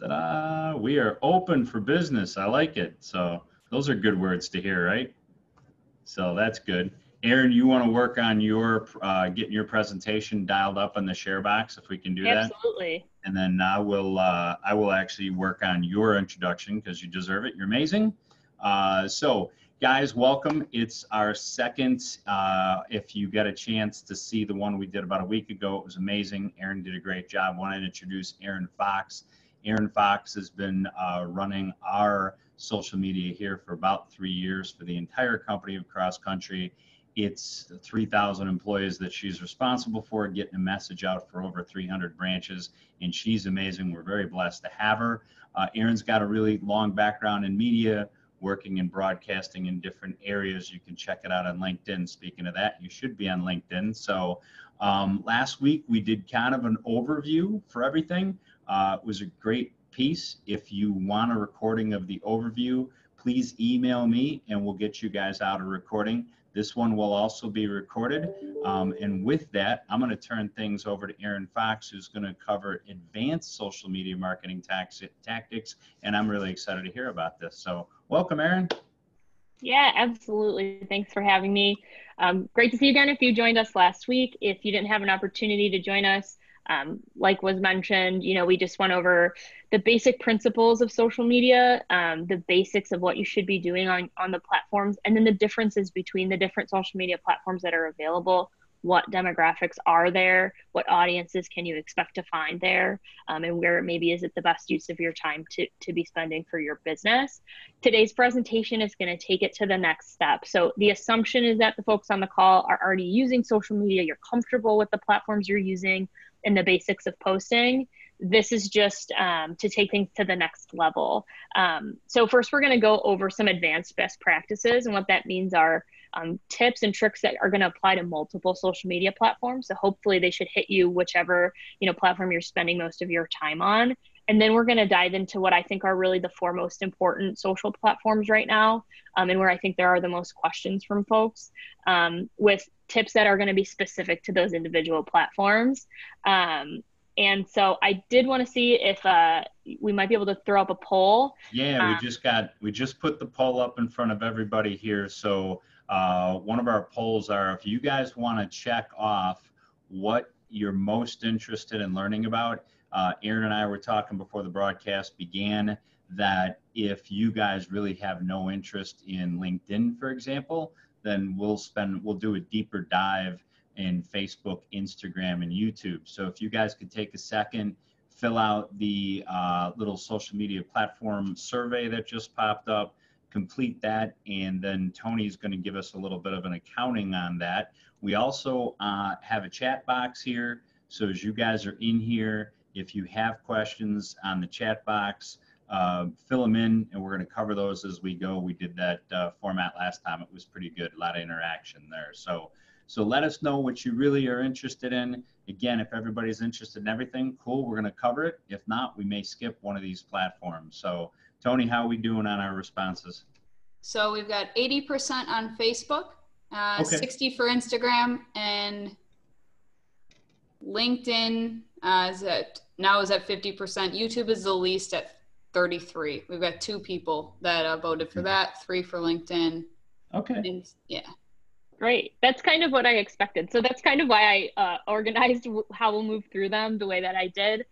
Ta-da! We are open for business. I like it. So those are good words to hear, right? So that's good. Aaron, you want to work on your getting your presentation dialed up in the share box if we can do that? Absolutely. And then I will actually work on your introduction because you deserve it. You're amazing. So guys, welcome. It's our second. If you get a chance to see the one we did about a week ago, it was amazing. Aaron did a great job. I want to introduce Aaron Fox. Aaron Fox has been running our social media here for about 3 years for the entire company of Cross Country. It's 3,000 employees that she's responsible for, getting a message out for over 300 branches, and she's amazing. We're very blessed to have her. Aaron's got a really long background in media, working in broadcasting in different areas. You can check it out on LinkedIn. Speaking of that, you should be on LinkedIn. So last week we did kind of an overview for everything. It was a great piece. If you want a recording of the overview, please email me and we'll get you guys out a recording. This one will also be recorded. And with that, I'm going to turn things over to Aaron Fox, who's going to cover advanced social media marketing tactics. And I'm really excited to hear about this. So welcome, Aaron. Yeah, absolutely. Thanks for having me. Great to see you again if you joined us last week. If you didn't have an opportunity to join us, like was mentioned, we just went over the basic principles of social media, the basics of what you should be doing on the platforms, and then the differences between the different social media platforms that are available. What demographics are there? What audiences can you expect to find there? And where maybe is it the best use of your time to be spending for your business? Today's presentation is going to take it to the next step. So the assumption is that the folks on the call are already using social media. You're comfortable with the platforms you're using and the basics of posting. This is just to take things to the next level. So first, we're going to go over some advanced best practices, and what that means are tips and tricks that are going to apply to multiple social media platforms. So hopefully they should hit you whichever platform you're spending most of your time on. And then we're going to dive into what I think are really the four most important social platforms right now, and where I think there are the most questions from folks, with tips that are going to be specific to those individual platforms. And so I did want to see if we might be able to throw up a poll. Yeah, we just put the poll up in front of everybody here. So one of our polls are, if you guys want to check off what you're most interested in learning about. Aaron and I were talking before the broadcast began that if you guys really have no interest in LinkedIn, for example, then we'll do a deeper dive in Facebook, Instagram, and YouTube. So if you guys could take a second, fill out the little social media platform survey that just popped up, complete that, and then Tony's going to give us a little bit of an accounting on that. We also have a chat box here. So as you guys are in here, if you have questions on the chat box, fill them in, and we're going to cover those as we go. We did that format last time. It was pretty good, a lot of interaction there. So let us know what you really are interested in. Again, if everybody's interested in everything, cool, we're going to cover it. If not, we may skip one of these platforms. So Tony, how are we doing on our responses? So we've got 80% on Facebook, Okay. 60 for Instagram, and LinkedIn is at 50%. YouTube is the least at 33. We've got 2 people that voted for that, 3 for LinkedIn. Okay. And, yeah. Great. That's kind of what I expected. So that's kind of why I organized how we'll move through them the way that I did.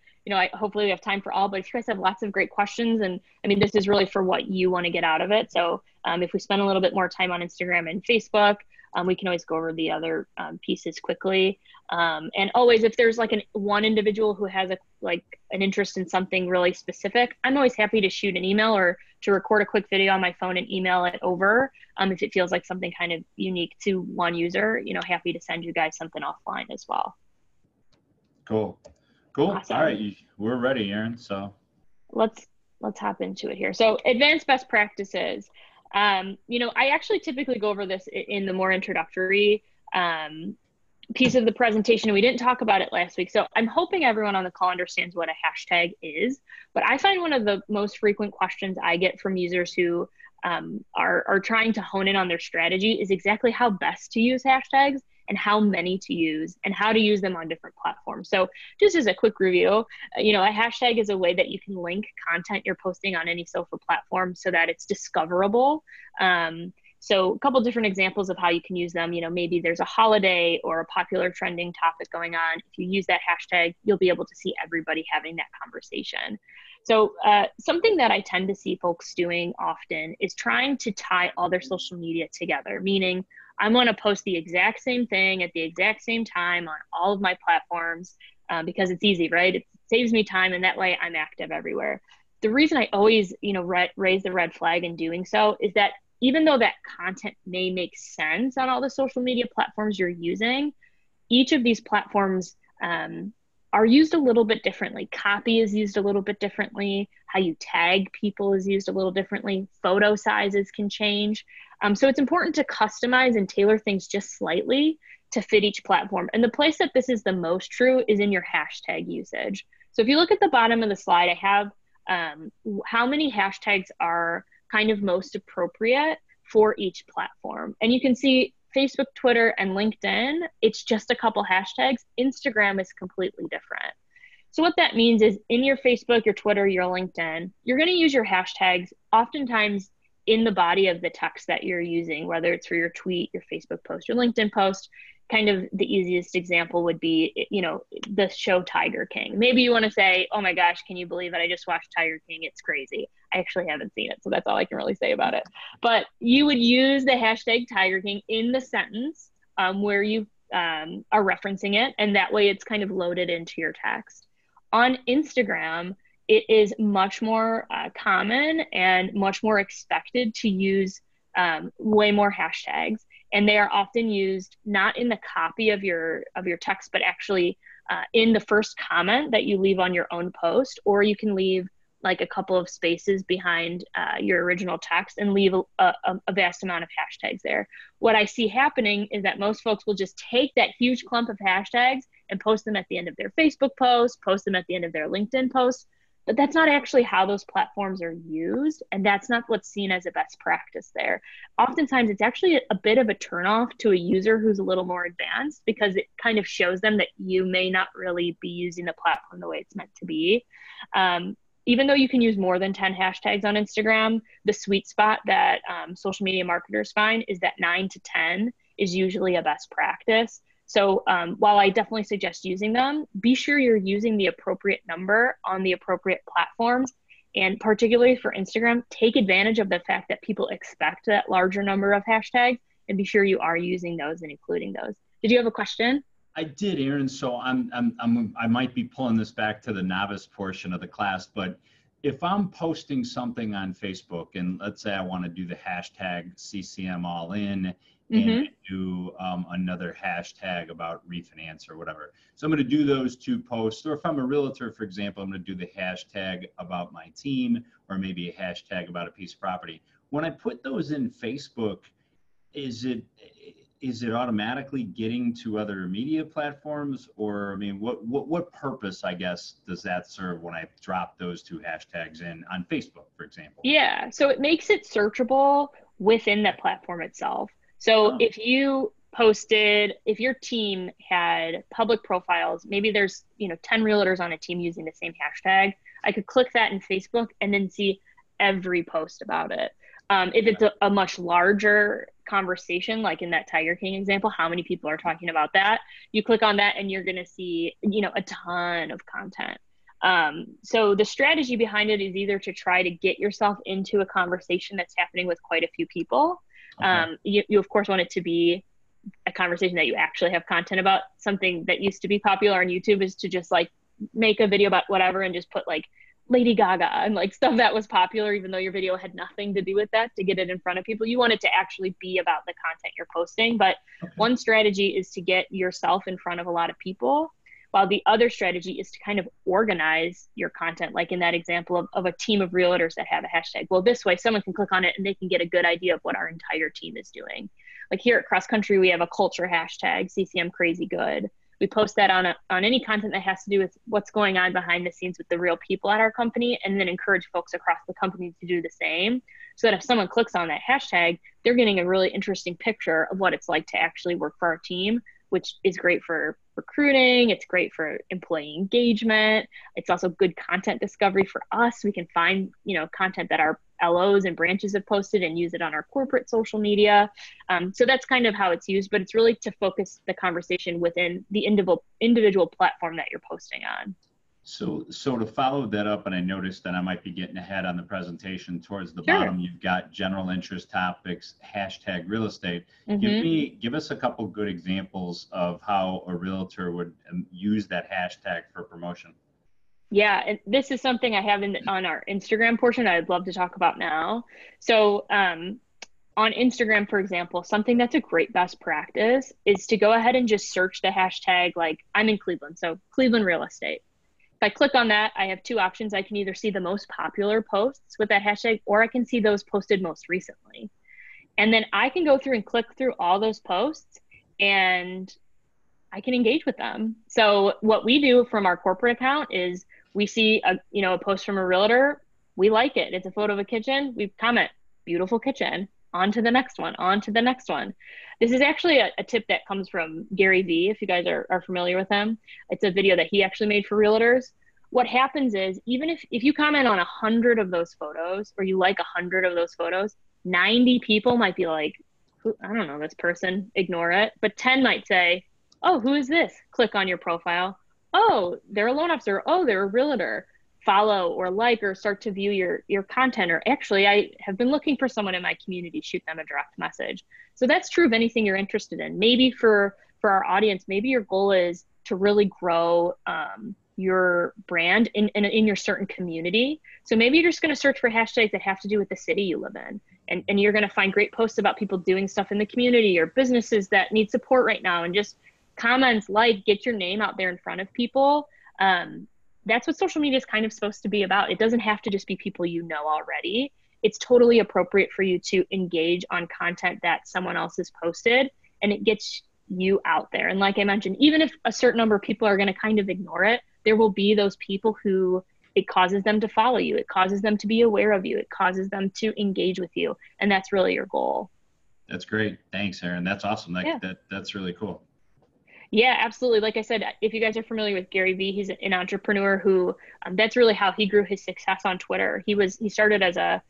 Hopefully we have time for all, but if you guys have lots of great questions, and I mean, this is really for what you want to get out of it. So if we spend a little bit more time on Instagram and Facebook, we can always go over the other pieces quickly. And always, if there's like one individual who has an interest in something really specific, I'm always happy to shoot an email or to record a quick video on my phone and email it over. If it feels like something kind of unique to one user, happy to send you guys something offline as well. Cool. Awesome. All right, we're ready, Aaron. So let's hop into it here. So advanced best practices. I actually typically go over this in the more introductory piece of the presentation. We didn't talk about it last week. So I'm hoping everyone on the call understands what a hashtag is, but I find one of the most frequent questions I get from users who are trying to hone in on their strategy is exactly how best to use hashtags and how many to use and how to use them on different platforms. So just as a quick review, a hashtag is a way that you can link content you're posting on any social platform so that it's discoverable. So a couple different examples of how you can use them. Maybe there's a holiday or a popular trending topic going on. If you use that hashtag, you'll be able to see everybody having that conversation. So something that I tend to see folks doing often is trying to tie all their social media together, meaning I want to post the exact same thing at the exact same time on all of my platforms because it's easy, right? It saves me time, and that way I'm active everywhere. The reason I always, raise the red flag in doing so is that even though that content may make sense on all the social media platforms you're using, each of these platforms are used a little bit differently. Copy is used a little bit differently. How you tag people is used a little differently. Photo sizes can change. So it's important to customize and tailor things just slightly to fit each platform. And the place that this is the most true is in your hashtag usage. So if you look at the bottom of the slide, I have how many hashtags are kind of most appropriate for each platform. And you can see Facebook, Twitter, and LinkedIn, it's just a couple hashtags. Instagram is completely different. So what that means is in your Facebook, your Twitter, your LinkedIn, you're going to use your hashtags oftentimes in the body of the text that you're using, whether it's for your tweet, your Facebook post, your LinkedIn post. Kind of the easiest example would be, the show Tiger King. Maybe you want to say, oh my gosh, can you believe it? I just watched Tiger King. It's crazy. I actually haven't seen it, so that's all I can really say about it. But you would use the hashtag Tiger King in the sentence where you are referencing it, and that way it's kind of loaded into your text. On Instagram, it is much more common and much more expected to use way more hashtags. And they are often used not in the copy of your text, but actually in the first comment that you leave on your own post, or you can leave like a couple of spaces behind your original text and leave a vast amount of hashtags there. What I see happening is that most folks will just take that huge clump of hashtags and post them at the end of their Facebook post, post them at the end of their LinkedIn post. But that's not actually how those platforms are used, and that's not what's seen as a best practice there. Oftentimes, it's actually a bit of a turnoff to a user who's a little more advanced because it kind of shows them that you may not really be using the platform the way it's meant to be. Even though you can use more than 10 hashtags on Instagram, the sweet spot that social media marketers find is that 9 to 10 is usually a best practice. So while I definitely suggest using them, be sure you're using the appropriate number on the appropriate platforms. And particularly for Instagram, take advantage of the fact that people expect that larger number of hashtags and be sure you are using those and including those. Did you have a question? I did, Erin. So I might be pulling this back to the novice portion of the class, but if I'm posting something on Facebook and let's say I want to do the hashtag CCM all in, and do another hashtag about refinance or whatever. So I'm going to do those two posts. Or if I'm a realtor, for example, I'm going to do the hashtag about my team or maybe a hashtag about a piece of property. When I put those in Facebook, is it automatically getting to other media platforms? Or, I mean, what purpose, I guess, does that serve when I drop those two hashtags in on Facebook, for example? Yeah, so it makes it searchable within the platform itself. So if you posted, if your team had public profiles, maybe there's 10 realtors on a team using the same hashtag, I could click that in Facebook and then see every post about it. If it's a much larger conversation, like in that Tiger King example, how many people are talking about that? You click on that and you're going to see, a ton of content. So the strategy behind it is either to try to get yourself into a conversation that's happening with quite a few people. Okay. You of course want it to be a conversation that you actually have content about. Something that used to be popular on YouTube is to just like make a video about whatever and just put like Lady Gaga and like stuff that was popular, even though your video had nothing to do with that, to get it in front of people. You want it to actually be about the content you're posting. But one strategy is to get yourself in front of a lot of people, while the other strategy is to kind of organize your content, like in that example of a team of realtors that have a hashtag. Well, this way someone can click on it and they can get a good idea of what our entire team is doing. Like here at Cross Country, we have a culture hashtag, CCM Crazy Good. We post that on any content that has to do with what's going on behind the scenes with the real people at our company, and then encourage folks across the company to do the same, so that if someone clicks on that hashtag, they're getting a really interesting picture of what it's like to actually work for our team which is great for recruiting. It's great for employee engagement. It's also good content discovery for us. We can find, content that our LOs and branches have posted and use it on our corporate social media. So that's kind of how it's used, but it's really to focus the conversation within the individual platform that you're posting on. So to follow that up, and I noticed that I might be getting ahead on the presentation, towards the Sure. bottom, you've got general interest topics, hashtag real estate. Mm-hmm. Give us a couple good examples of how a realtor would use that hashtag for promotion. Yeah, and this is something I have on our Instagram portion I'd love to talk about now. So on Instagram, for example, something that's a great best practice is to go ahead and just search the hashtag, like I'm in Cleveland, so Cleveland real estate. If I click on that, I have two options. I can either see the most popular posts with that hashtag, or I can see those posted most recently. And then I can go through and click through all those posts and I can engage with them. So what we do from our corporate account is we see a post from a realtor. We like it. It's a photo of a kitchen. We comment, beautiful kitchen. On to the next one, on to the next one. This is actually a tip that comes from Gary Vee, if you guys are familiar with him. It's a video that he actually made for realtors. What happens is, even if you comment on 100 of those photos, or you like 100 of those photos, 90 people might be like, I don't know this person, ignore it. But 10 might say, oh, who is this? Click on your profile. Oh, they're a loan officer. Oh, they're a realtor. Follow or like or start to view your content. Or actually, I have been looking for someone in my community, shoot them a direct message. So that's true of anything you're interested in. Maybe for our audience, maybe your goal is to really grow your brand in your certain community. So maybe you're just going to search for hashtags that have to do with the city you live in. And you're going to find great posts about people doing stuff in the community or businesses that need support right now, and just comments, get your name out there in front of people. That's what social media is kind of supposed to be about. It doesn't have to just be people you know already. It's totally appropriate for you to engage on content that someone else has posted, and it gets you out there. And like I mentioned, even if a certain number of people are going to kind of ignore it, there will be those people who it causes them to follow you. It causes them to be aware of you. It causes them to engage with you. And that's really your goal. That's great. Thanks, Erin. That's awesome. That's really cool. Yeah, absolutely. Like I said, if you guys are familiar with Gary Vee, he's an entrepreneur who that's really how he grew his success on Twitter. He started as a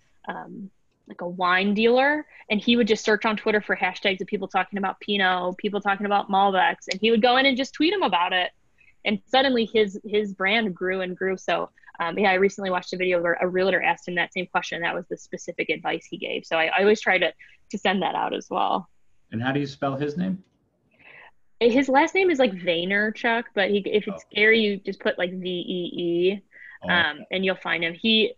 wine dealer, and he would just search on Twitter for hashtags of people talking about Pinot, people talking about Malbecs, and he would go in and just tweet them about it. And suddenly his brand grew and grew. So I recently watched a video where a realtor asked him that same question. That was the specific advice he gave. So I always try to send that out as well. And how do you spell his name? His last name is like Vaynerchuk, but if it's Gary, you just put like Vee, and you'll find him. He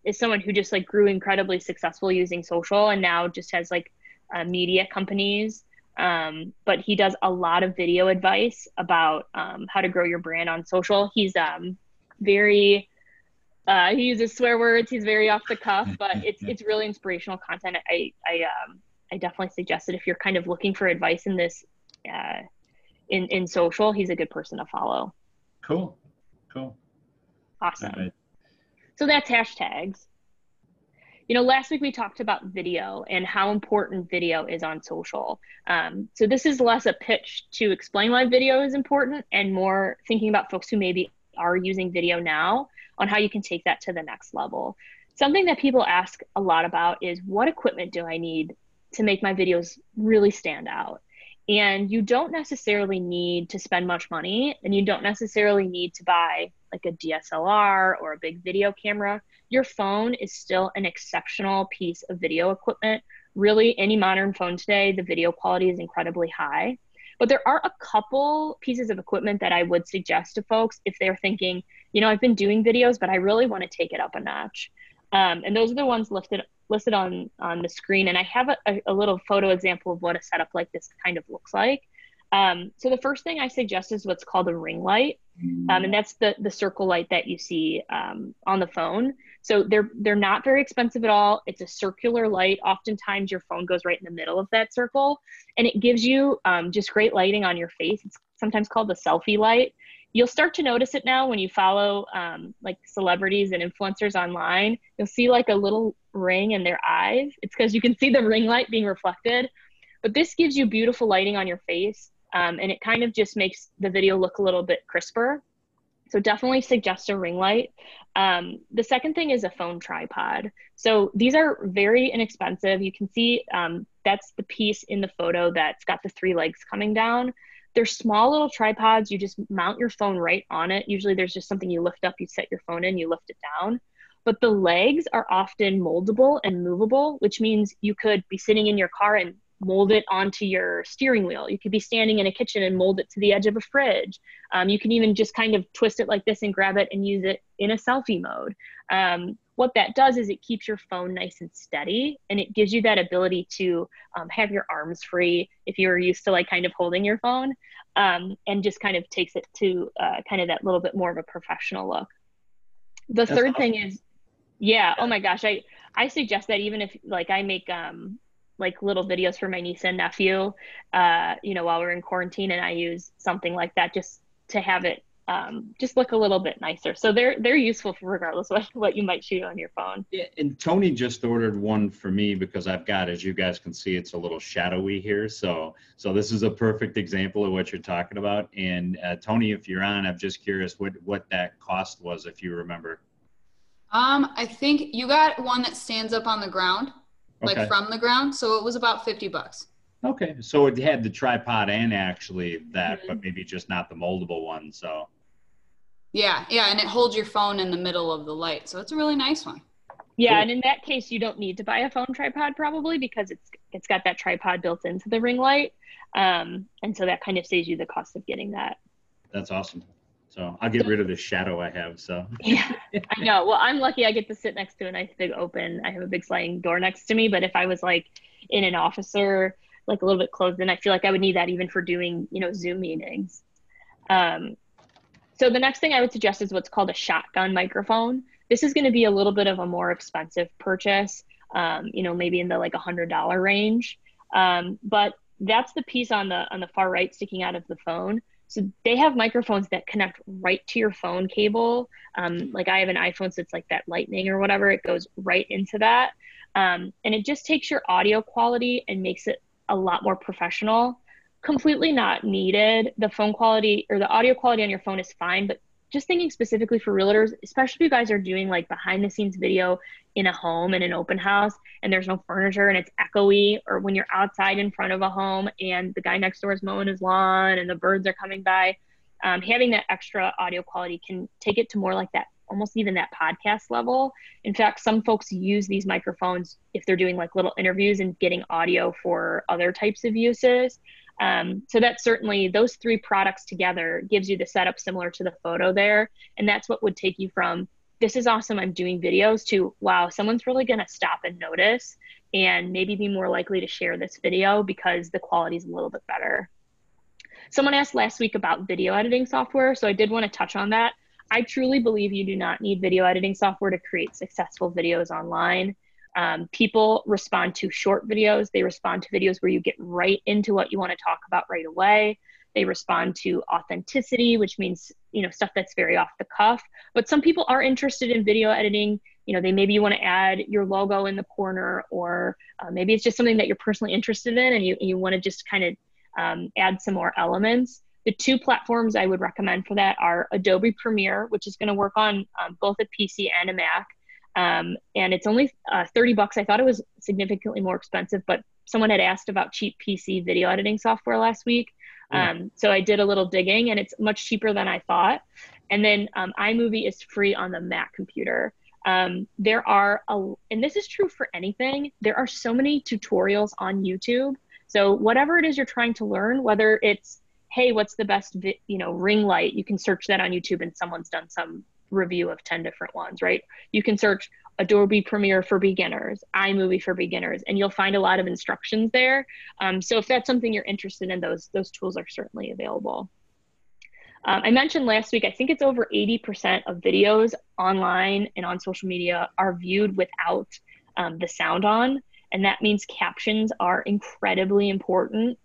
is someone who just grew incredibly successful using social, and now just has media companies. But he does a lot of video advice about how to grow your brand on social. He's he uses swear words. He's very off the cuff, but it's really inspirational content. I definitely suggest it if you're kind of looking for advice in this. In social, he's a good person to follow. Cool. Awesome. Right. So that's hashtags. Last week we talked about video and how important video is on social. So this is less a pitch to explain why video is important and more thinking about folks who maybe are using video now on how you can take that to the next level. Something that people ask a lot about is, what equipment do I need to make my videos really stand out? And you don't necessarily need to spend much money, and you don't necessarily need to buy like a DSLR or a big video camera. Your phone is still an exceptional piece of video equipment. Really, any modern phone today, the video quality is incredibly high. But there are a couple pieces of equipment that I would suggest to folks if they're thinking, I've been doing videos, but I really want to take it up a notch. And those are the ones listed on the screen. And I have a little photo example of what a setup like this kind of looks like. So the first thing I suggest is what's called a ring light. And that's the circle light that you see on the phone. So they're not very expensive at all. It's a circular light. Oftentimes your phone goes right in the middle of that circle, and it gives you just great lighting on your face. It's sometimes called the selfie light. You'll start to notice it now when you follow celebrities and influencers online. You'll see a little ring in their eyes. It's because you can see the ring light being reflected. But this gives you beautiful lighting on your face. and it kind of just makes the video look a little bit crisper. So definitely suggest a ring light. The second thing is a phone tripod. So these are very inexpensive. You can see that's the piece in the photo that's got the 3 legs coming down. They're small little tripods. You just mount your phone right on it. Usually there's just something you lift up, you set your phone in, you lift it down. But the legs are often moldable and movable, which means you could be sitting in your car and mold it onto your steering wheel. You could be standing in a kitchen and mold it to the edge of a fridge. You can even just kind of twist it like this and grab it and use it in a selfie mode. What that does is it keeps your phone nice and steady, and it gives you that ability to have your arms free if you're used to like kind of holding your phone, and just kind of takes it to kind of that little bit more of a professional look. The third thing is, yeah, oh my gosh, I suggest that even if like I make like little videos for my niece and nephew, while we're in quarantine, and I use something like that just to have it just look a little bit nicer. So they're useful for regardless of what you might shoot on your phone. Yeah, and Tony just ordered one for me because I've got, as you guys can see, it's a little shadowy here. So this is a perfect example of what you're talking about. And Tony, if you're on, I'm just curious what that cost was, if you remember. I think you got one that stands up on the ground, like from the ground. So it was about $50. Okay. So it had the tripod and actually that, but maybe just not the moldable one. So. Yeah. And it holds your phone in the middle of the light. So it's a really nice one. Yeah. Cool. And in that case, you don't need to buy a phone tripod probably, because it's got that tripod built into the ring light. And so that kind of saves you the cost of getting that. That's awesome. So I'll get rid of the shadow I have. So yeah, I know. Well, I'm lucky I get to sit next to a nice big open. I have a big sliding door next to me, but if I was like in an office or like a little bit closed in, I feel like I would need that even for doing, Zoom meetings. So the next thing I would suggest is what's called a shotgun microphone. This is going to be a little bit of a more expensive purchase, maybe in the like $100 range. But that's the piece on the far right sticking out of the phone. So they have microphones that connect right to your phone cable. Like I have an iPhone, so it's like that lightning or whatever. It goes right into that. And it just takes your audio quality and makes it a lot more professional. Completely not needed. The phone quality or the audio quality on your phone is fine, but just thinking specifically for realtors, especially if you guys are doing like behind the scenes video in a home in an open house and there's no furniture and it's echoey, or when you're outside in front of a home and the guy next door is mowing his lawn and the birds are coming by, having that extra audio quality can take it to more like that, almost even that podcast level. In fact, some folks use these microphones if they're doing like little interviews and getting audio for other types of uses. So that's certainly, those 3 products together gives you the setup similar to the photo there. And that's what would take you from, this is awesome, I'm doing videos, to, wow, someone's really going to stop and notice and maybe be more likely to share this video because the quality is a little bit better. Someone asked last week about video editing software, so I did want to touch on that. I truly believe you do not need video editing software to create successful videos online. People respond to short videos. They respond to videos where you get right into what you want to talk about right away. They respond to authenticity, which means, stuff that's very off the cuff. But some people are interested in video editing. Maybe you want to add your logo in the corner, or maybe it's just something that you're personally interested in and you want to just kind of add some more elements. The 2 platforms I would recommend for that are Adobe Premiere, which is going to work on both a PC and a Mac. And it's only $30. I thought it was significantly more expensive, but someone had asked about cheap PC video editing software last week. So I did a little digging and it's much cheaper than I thought. And then iMovie is free on the Mac computer. There are, and this is true for anything, there are so many tutorials on YouTube. So whatever it is you're trying to learn, whether it's, hey, what's the best, ring light, you can search that on YouTube and someone's done some review of 10 different ones, right? You can search Adobe Premiere for beginners, iMovie for beginners, and you'll find a lot of instructions there. So if that's something you're interested in, those tools are certainly available. I mentioned last week, I think it's over 80% of videos online and on social media are viewed without the sound on. And that means captions are incredibly important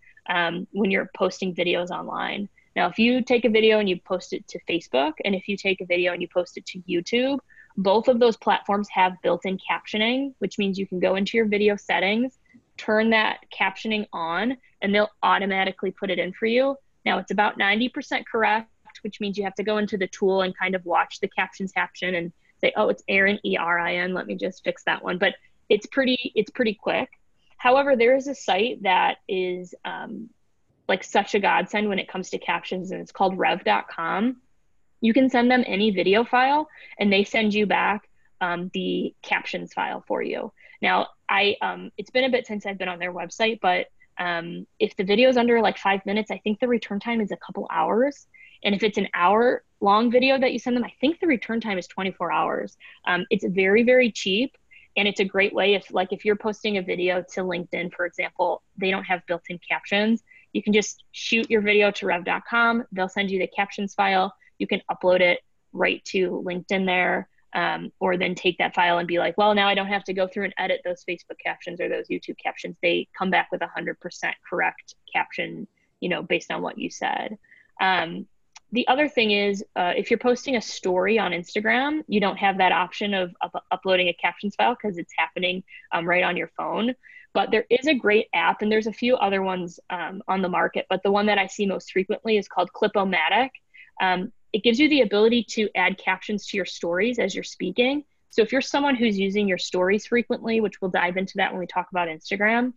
when you're posting videos online. Now, if you take a video and you post it to Facebook, and if you take a video and you post it to YouTube, both of those platforms have built-in captioning, which means you can go into your video settings, turn that captioning on, and they'll automatically put it in for you. Now it's about 90% correct, which means you have to go into the tool and kind of watch the captions happen and say, oh, it's Erin, E-R-I-N. Let me just fix that one. But it's pretty quick. However, there is a site that is like such a godsend when it comes to captions, and it's called rev.com. You can send them any video file and they send you back the captions file for you. Now, it's been a bit since I've been on their website, but if the video is under like 5 minutes, I think the return time is a couple hours. And if it's an hour long video that you send them, I think the return time is 24 hours. It's very, very cheap. And it's a great way if you're posting a video to LinkedIn, for example, they don't have built-in captions. You can just shoot your video to rev.com. They'll send you the captions file. You can upload it right to LinkedIn there, or then take that file and be like, well, now I don't have to go through and edit those Facebook captions or those YouTube captions. They come back with 100% correct caption, based on what you said. The other thing is, if you're posting a story on Instagram, you don't have that option of uploading a captions file because it's happening right on your phone. But there is a great app, and there's a few other ones on the market, but the one that I see most frequently is called Clip-O-Matic. It gives you the ability to add captions to your stories as you're speaking. So if you're someone who's using your stories frequently, which we'll dive into that when we talk about Instagram,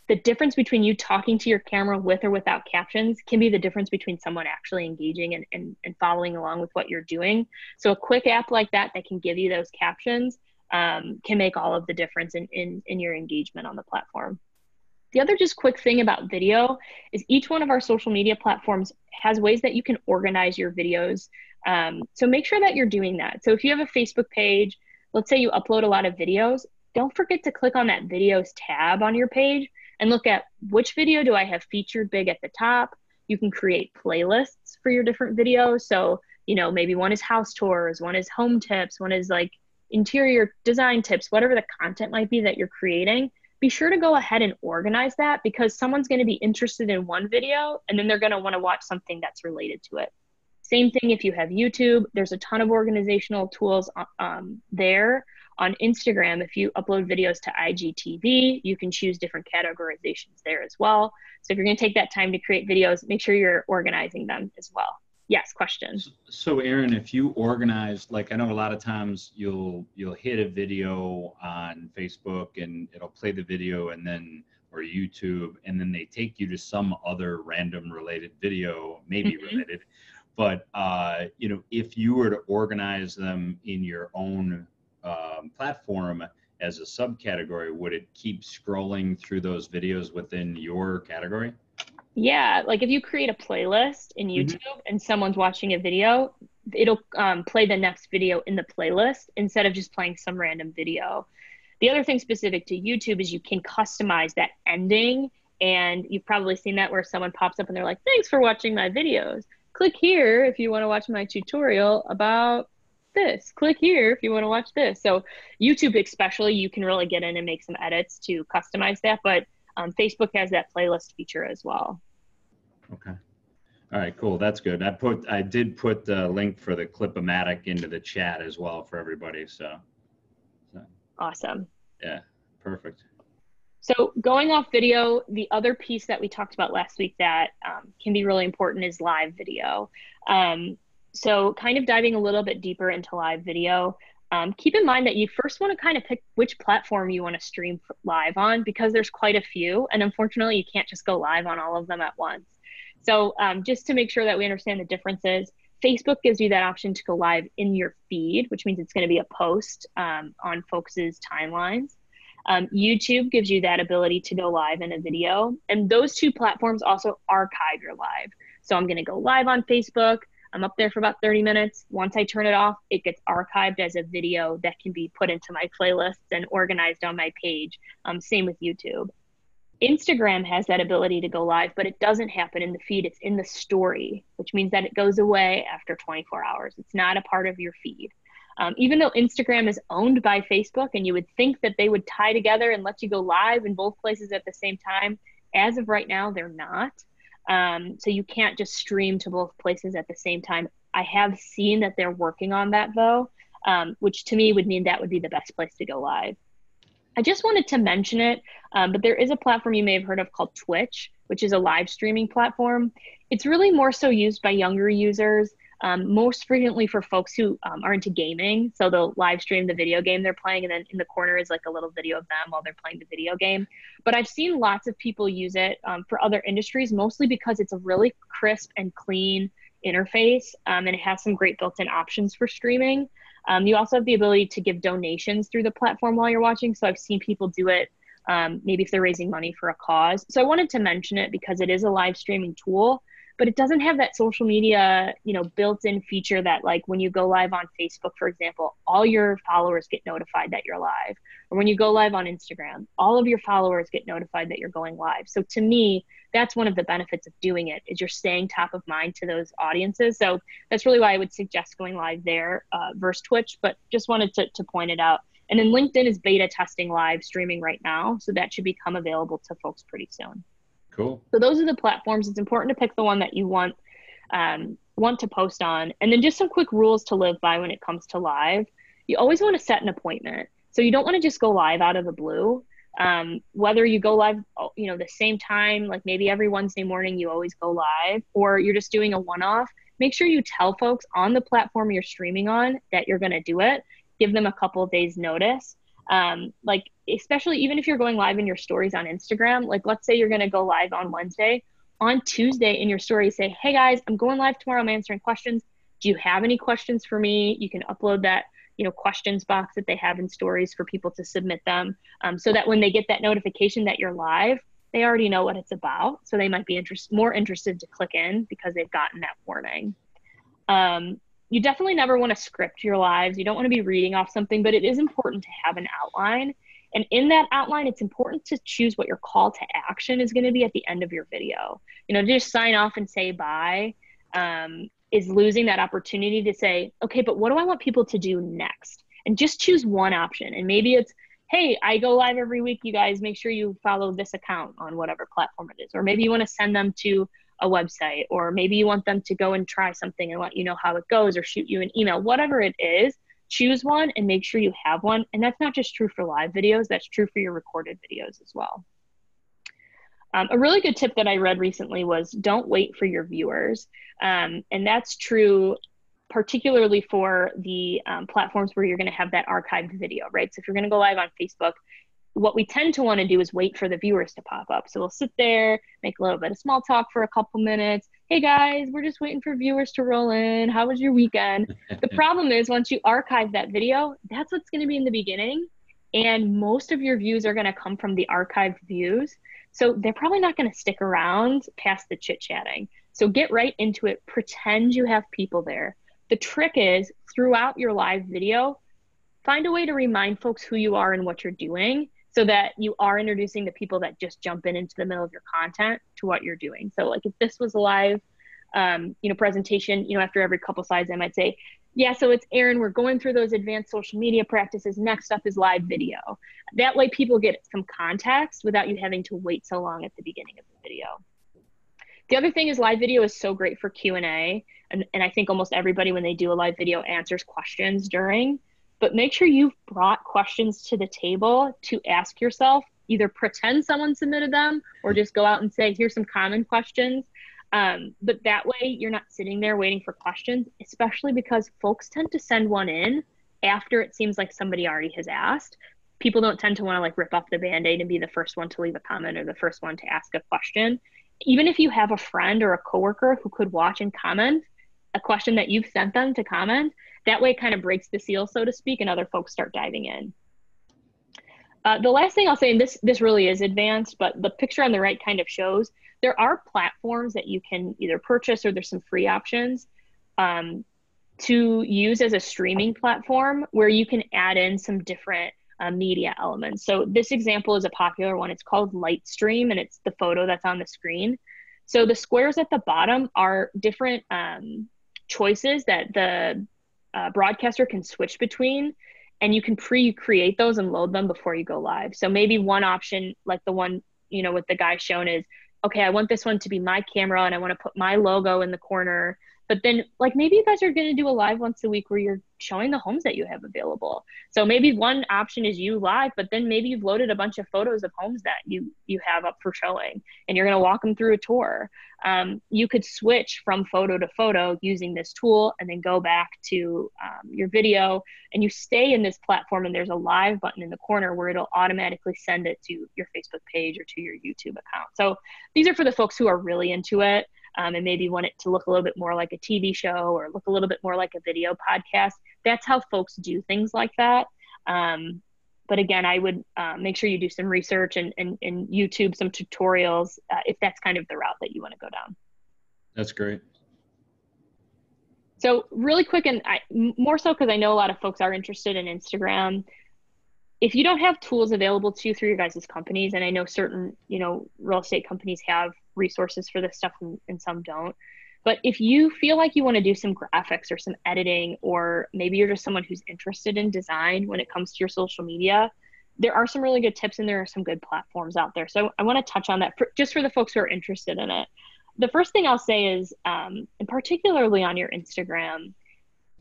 the difference between you talking to your camera with or without captions can be the difference between someone actually engaging and following along with what you're doing. So a quick app like that can give you those captions can make all of the difference in your engagement on the platform. The other just quick thing about video is each one of our social media platforms has ways that you can organize your videos. So make sure that you're doing that. So if you have a Facebook page, let's say you upload a lot of videos, don't forget to click on that videos tab on your page and look at which video do I have featured big at the top. You can create playlists for your different videos. So, maybe one is house tours, one is home tips, one is like interior design tips, whatever the content might be that you're creating. Be sure to go ahead and organize that, because someone's going to be interested in one video and then they're going to want to watch something that's related to it. Same thing if you have YouTube. There's a ton of organizational tools there. On Instagram, if you upload videos to IGTV, you can choose different categorizations there as well. So if you're going to take that time to create videos, make sure you're organizing them as well. Yes, question. So Erin, if you organize, like I know a lot of times you'll hit a video on Facebook and it'll play the video or YouTube, and then they take you to some other random related video, maybe related. But if you were to organize them in your own platform as a subcategory, would it keep scrolling through those videos within your category? Yeah, like if you create a playlist in YouTube and someone's watching a video, it'll play the next video in the playlist instead of just playing some random video. The other thing specific to YouTube is you can customize that ending, and you've probably seen that where someone pops up and they're like, thanks for watching my videos. Click here if you want to watch my tutorial about this. Click here if you want to watch this. So YouTube especially, you can really get in and make some edits to customize that, but Facebook has that playlist feature as well. Okay. All right, cool. That's good. I did put the link for the Clip-O-Matic into the chat as well for everybody. So. Awesome. Yeah, perfect. So going off video, the other piece that we talked about last week that can be really important is live video. So kind of diving a little bit deeper into live video, keep in mind that you first want to kind of pick which platform you want to stream live on, because there's quite a few. And unfortunately, you can't just go live on all of them at once. So just to make sure that we understand the differences, Facebook gives you that option to go live in your feed, which means it's going to be a post on folks' timelines. YouTube gives you that ability to go live in a video. And those two platforms also archive your live. So I'm going to go live on Facebook. I'm up there for about 30 minutes. Once I turn it off, it gets archived as a video that can be put into my playlists and organized on my page. Same with YouTube. Instagram has that ability to go live, but it doesn't happen in the feed. It's in the story, which means that it goes away after 24 hours. It's not a part of your feed. Even though Instagram is owned by Facebook and you would think that they would tie together and let you go live in both places at the same time, as of right now, they're not. So you can't just stream to both places at the same time. I have seen that they're working on that though, which to me would mean that would be the best place to go live. I just wanted to mention it, but there is a platform you may have heard of called Twitch, which is a live streaming platform. It's really more so used by younger users, most frequently for folks who are into gaming. So they'll live stream the video game they're playing, and then in the corner is like a little video of them while they're playing the video game. But I've seen lots of people use it for other industries, mostly because it's a really crisp and clean interface, and it has some great built-in options for streaming. You also have the ability to give donations through the platform while you're watching. So I've seen people do it, maybe if they're raising money for a cause. So I wanted to mention it because it is a live streaming tool, but it doesn't have that social media, built-in feature that, like, when you go live on Facebook, for example, all your followers get notified that you're live. Or when you go live on Instagram, all of your followers get notified that you're going live. So to me, that's one of the benefits of doing it, is you're staying top of mind to those audiences. So that's really why I would suggest going live there versus Twitch, but just wanted to point it out. And then LinkedIn is beta testing live streaming right now, so that should become available to folks pretty soon. Cool. So those are the platforms. It's important to pick the one that you want to post on. And then just some quick rules to live by when it comes to live. You always want to set an appointment. So you don't want to just go live out of the blue. Whether you go live, the same time, like maybe every Wednesday morning you always go live, or you're just doing a one-off, make sure you tell folks on the platform you're streaming on that you're going to do it. Give them a couple of days notice. Like, especially even if you're going live in your stories on Instagram, like let's say you're going to go live on Wednesday, on Tuesday in your story, say, hey guys, I'm going live tomorrow. I'm answering questions. Do you have any questions for me? You can upload that, questions box that they have in stories for people to submit them, so that when they get that notification that you're live, they already know what it's about. So they might be more interested to click in because they've gotten that warning. You definitely never want to script your lives. You don't want to be reading off something, but it is important to have an outline. And in that outline, it's important to choose what your call to action is going to be at the end of your video. Just sign off and say bye is losing that opportunity to say, okay, but what do I want people to do next? And just choose one option. And maybe it's, hey, I go live every week. You guys make sure you follow this account on whatever platform it is. Or maybe you want to send them to a website, or maybe you want them to go and try something and let you know how it goes, or shoot you an email. Whatever it is, choose one and make sure you have one. And that's not just true for live videos, that's true for your recorded videos as well. A really good tip that I read recently was don't wait for your viewers. And that's true particularly for the platforms where you're going to have that archived video, right? So if you're going to go live on Facebook, what we tend to want to do is wait for the viewers to pop up. So we'll sit there, make a little bit of small talk for a couple minutes. Hey guys, we're just waiting for viewers to roll in. How was your weekend? The problem is once you archive that video, that's what's going to be in the beginning. And most of your views are going to come from the archived views. So they're probably not going to stick around past the chit-chatting. So get right into it. Pretend you have people there. The trick is, throughout your live video, find a way to remind folks who you are and what you're doing, so that you are introducing the people that just jump into the middle of your content to what you're doing. So like if this was a live presentation, after every couple slides, I might say, yeah, so it's Erin, we're going through those advanced social media practices. Next up is live video. That way people get some context without you having to wait so long at the beginning of the video. The other thing is live video is so great for Q&A. And I think almost everybody, when they do a live video, answers questions during. But make sure you've brought questions to the table to ask yourself. Either pretend someone submitted them or just go out and say, here's some common questions. But that way you're not sitting there waiting for questions, especially because folks tend to send one in after it seems like somebody already has asked. People don't tend to want to like rip off the Band-Aid and be the first one to leave a comment or the first one to ask a question. Even if you have a friend or a coworker who could watch and comment a question that you've sent them to comment, that way it kind of breaks the seal, so to speak, and other folks start diving in. The last thing I'll say, and this really is advanced, but the picture on the right kind of shows, there are platforms that you can either purchase or there's some free options to use as a streaming platform where you can add in some different media elements. So this example is a popular one. It's called Lightstream, and it's the photo that's on the screen. So the squares at the bottom are different choices that the broadcaster can switch between, and you can pre-create those and load them before you go live. So maybe one option, like the one, with the guy shown, is, okay, I want this one to be my camera and I want to put my logo in the corner. But then like maybe you guys are going to do a live once a week where you're showing the homes that you have available. So maybe one option is you live, but then maybe you've loaded a bunch of photos of homes that you have up for showing, and you're going to walk them through a tour. You could switch from photo to photo using this tool, and then go back to your video, and you stay in this platform, and there's a live button in the corner where it'll automatically send it to your Facebook page or to your YouTube account. So these are for the folks who are really into it, and maybe want it to look a little bit more like a TV show or look a little bit more like a video podcast. That's how folks do things like that. But again, I would make sure you do some research and YouTube some tutorials if that's kind of the route that you want to go down. That's great. So really quick, and more so because I know a lot of folks are interested in Instagram. If you don't have tools available to you through your guys' companies, and I know certain, real estate companies have resources for this stuff and some don't, but if you feel like you want to do some graphics or some editing, or maybe you're just someone who's interested in design when it comes to your social media, there are some really good tips and there are some good platforms out there. So I want to touch on that just for the folks who are interested in it. The first thing I'll say is, and particularly on your Instagram,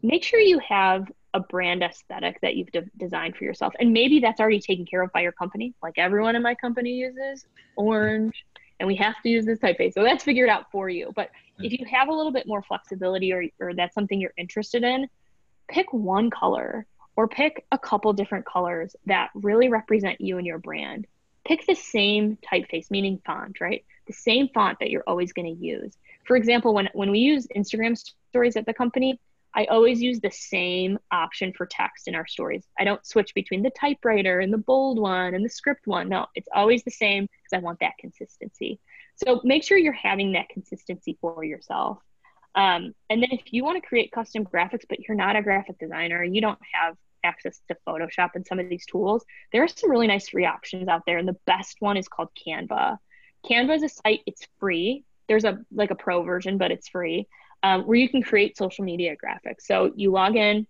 make sure you have a brand aesthetic that you've designed for yourself. And maybe that's already taken care of by your company. Like everyone in my company uses orange, and we have to use this typeface. So that's figured out for you. But if you have a little bit more flexibility, or that's something you're interested in, pick one color or pick a couple different colors that really represent you and your brand. Pick the same typeface, meaning font, right? The same font that you're always going to use. For example, when we use Instagram stories at the company, I always use the same option for text in our stories. I don't switch between the typewriter and the bold one and the script one. No, it's always the same because I want that consistency. So make sure you're having that consistency for yourself. And then if you want to create custom graphics, but you're not a graphic designer, you don't have access to Photoshop and some of these tools, there are some really nice free options out there. And the best one is called Canva. Canva is a site, it's free. There's a pro version, but it's free. Where you can create social media graphics. So you log in,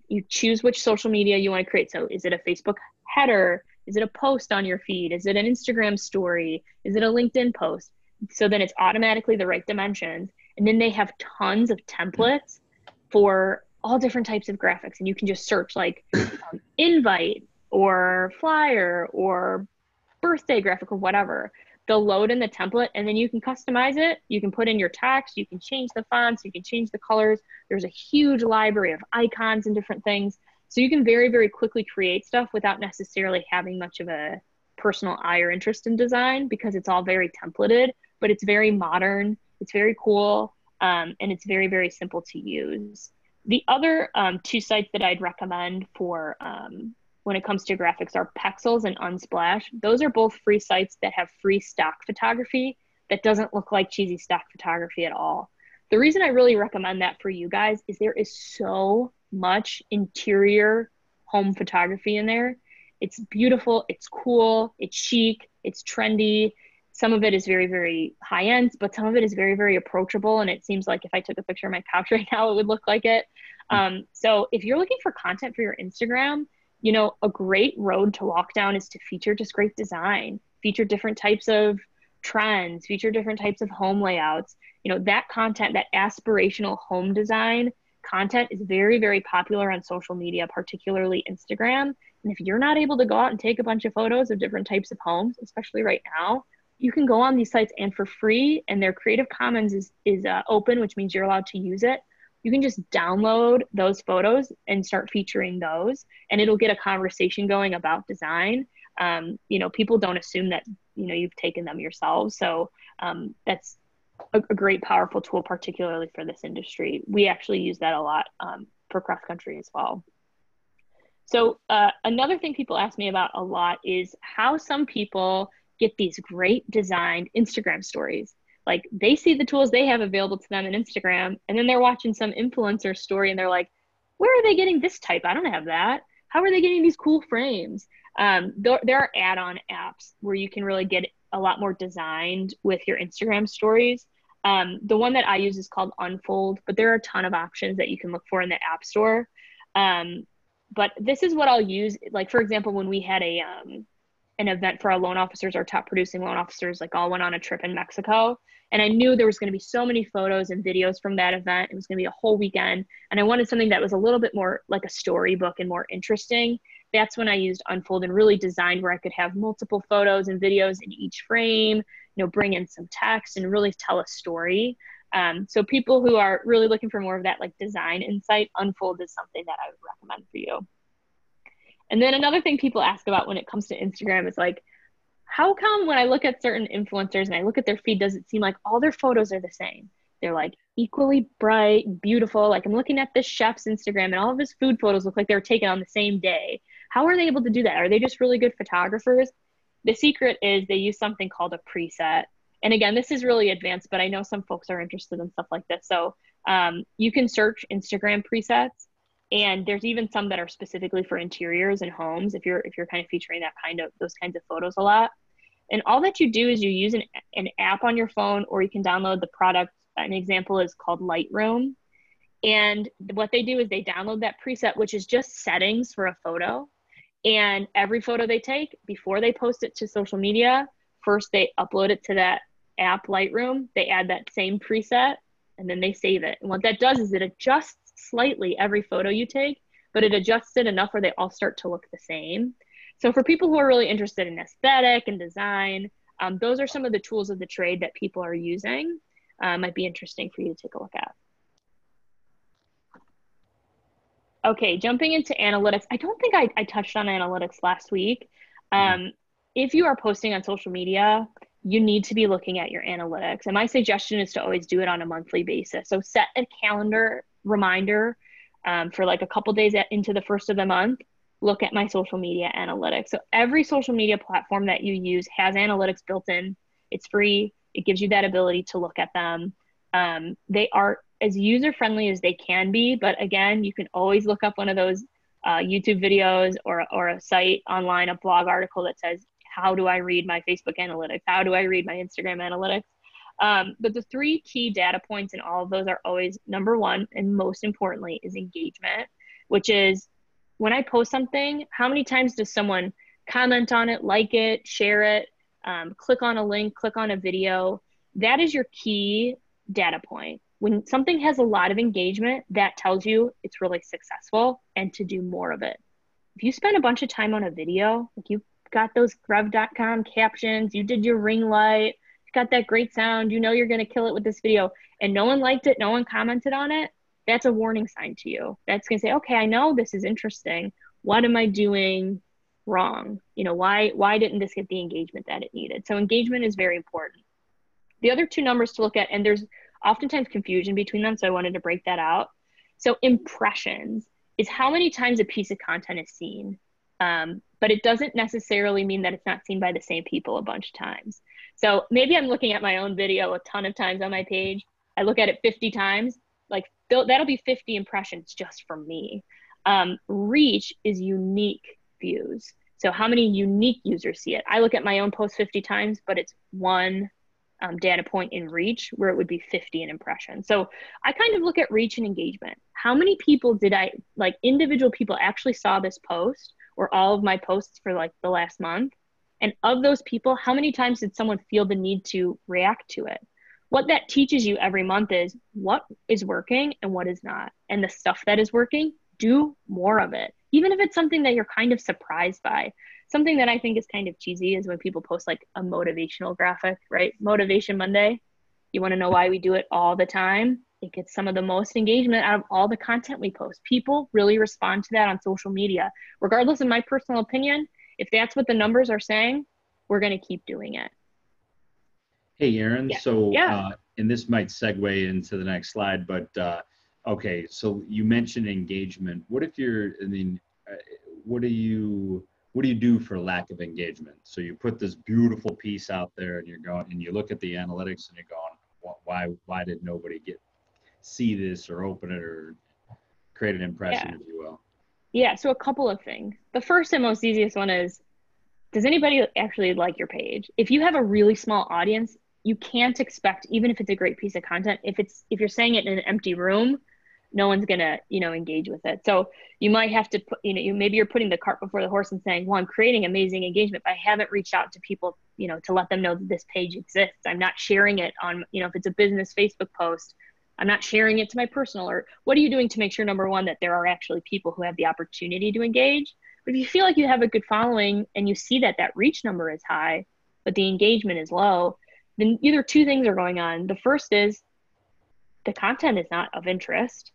you choose which social media you want to create. So is it a Facebook header? Is it a post on your feed? Is it an Instagram story? Is it a LinkedIn post? So then it's automatically the right dimensions. And then they have tons of templates for all different types of graphics. And you can just search like invite or flyer or birthday graphic or whatever. They'll load in the template, and then you can customize it. You can put in your text, you can change the fonts, you can change the colors. There's a huge library of icons and different things. So you can very, very quickly create stuff without necessarily having much of a personal eye or interest in design, because it's all very templated, but it's very modern, it's very cool, and it's very, very simple to use. The other two sites that I'd recommend for when it comes to graphics are Pexels and Unsplash. Those are both free sites that have free stock photography that doesn't look like cheesy stock photography at all. The reason I really recommend that for you guys is there is so much interior home photography in there. It's beautiful, it's cool, it's chic, it's trendy. Some of it is very, very high end, but some of it is very, very approachable. And it seems like if I took a picture of my couch right now, it would look like it. So if you're looking for content for your Instagram, a great road to walk down is to feature just great design, feature different types of trends, feature different types of home layouts. That content, that aspirational home design content is very, very popular on social media, particularly Instagram. And if you're not able to go out and take a bunch of photos of different types of homes, especially right now, you can go on these sites and for free, and their Creative Commons is open, which means you're allowed to use it. You can just download those photos and start featuring those, and it'll get a conversation going about design. People don't assume that, you've taken them yourselves. So that's a great, powerful tool, particularly for this industry. We actually use that a lot for cross country as well. So another thing people ask me about a lot is how some people get these great designed Instagram stories. Like they see the tools they have available to them in Instagram, and then they're watching some influencer story and they're like, where are they getting this type? I don't have that. How are they getting these cool frames? There are add-on apps where you can really get a lot more designed with your Instagram stories. The one that I use is called Unfold, but there are a ton of options that you can look for in the App Store. But this is what I'll use. Like, for example, when we had an event for our loan officers, our top producing loan officers, like all went on a trip in Mexico. And I knew there was going to be so many photos and videos from that event. It was going to be a whole weekend. And I wanted something that was a little bit more like a storybook and more interesting. That's when I used Unfold and really designed where I could have multiple photos and videos in each frame, bring in some text and really tell a story. So people who are really looking for more of that like design insight, Unfold is something that I would recommend for you. And then another thing people ask about when it comes to Instagram is like, how come when I look at certain influencers and I look at their feed, does it seem like all their photos are the same? They're like equally bright and beautiful. Like I'm looking at this chef's Instagram and all of his food photos look like they were taken on the same day. How are they able to do that? Are they just really good photographers? The secret is they use something called a preset. And again, this is really advanced, but I know some folks are interested in stuff like this. So you can search Instagram presets, and there's even some that are specifically for interiors and homes if you're kind of featuring those kinds of photos a lot. And all that you do is you use an app on your phone, or you can download the product. An example is called Lightroom. And what they do is they download that preset, which is just settings for a photo. And every photo they take, before they post it to social media, first they upload it to that app Lightroom, they add that same preset, and then they save it. And what that does is it adjusts slightly every photo you take, but it adjusts it enough where they all start to look the same. So for people who are really interested in aesthetic and design, those are some of the tools of the trade that people are using. Might be interesting for you to take a look at. Okay, jumping into analytics. I don't think I touched on analytics last week. If you are posting on social media, you need to be looking at your analytics. And my suggestion is to always do it on a monthly basis. So set a calendar reminder for like a couple days into the first of the month, look at my social media analytics. So every social media platform that you use has analytics built in. It's free. It gives you that ability to look at them. They are as user-friendly as they can be, but again, you can always look up one of those YouTube videos or a site online, a blog article that says, how do I read my Facebook analytics? How do I read my Instagram analytics? But the three key data points in all of those are always number one, and most importantly is engagement, which is when I post something, how many times does someone comment on it, like it, share it, click on a link, click on a video? That is your key data point. When something has a lot of engagement, that tells you it's really successful and to do more of it. If you spend a bunch of time on a video, like you got those Rev.com captions, you did your ring light, you got that great sound, you know you're going to kill it with this video, and no one liked it, no one commented on it, that's a warning sign to you. That's going to say, okay, I know this is interesting. What am I doing wrong? Why didn't this get the engagement that it needed? So engagement is very important. The other two numbers to look at, and there's oftentimes confusion between them, so I wanted to break that out. So impressions is how many times a piece of content is seen. But it doesn't necessarily mean that it's not seen by the same people a bunch of times. So maybe I'm looking at my own video a ton of times on my page. I look at it 50 times, like that'll be 50 impressions just from me. Reach is unique views. So how many unique users see it? I look at my own post 50 times, but it's one data point in reach where it would be 50 in impression. So I kind of look at reach and engagement. How many people individual people actually saw this post or all of my posts for like the last month? And of those people, how many times did someone feel the need to react to it? What that teaches you every month is what is working and what is not. And the stuff that is working, do more of it. Even if it's something that you're kind of surprised by. Something that I think is kind of cheesy is when people post like a motivational graphic, right? Motivation Monday. You want to know why we do it all the time? It gets some of the most engagement out of all the content we post. People really respond to that on social media. Regardless of my personal opinion, if that's what the numbers are saying, we're going to keep doing it. Hey, Erin. Yeah. So, Yeah. And this might segue into the next slide, but okay. So you mentioned engagement. What if what do you do for lack of engagement? So you put this beautiful piece out there and you look at the analytics and you're going, why did nobody see this or open it or create an impression, if you will? Yeah, so a couple of things. The first and most easiest one is, does anybody actually like your page? If you have a really small audience, you can't expect, even if it's a great piece of content, if you're saying it in an empty room, no one's gonna, engage with it. So you might have to put, maybe you're putting the cart before the horse and saying, well, I'm creating amazing engagement, but I haven't reached out to people, to let them know that this page exists. I'm not sharing it on, if it's a business Facebook post, I'm not sharing it to my personal, or what are you doing to make sure, number one, that there are actually people who have the opportunity to engage? But if you feel like you have a good following and you see that that reach number is high, but the engagement is low, then either two things are going on. The first is the content is not of interest,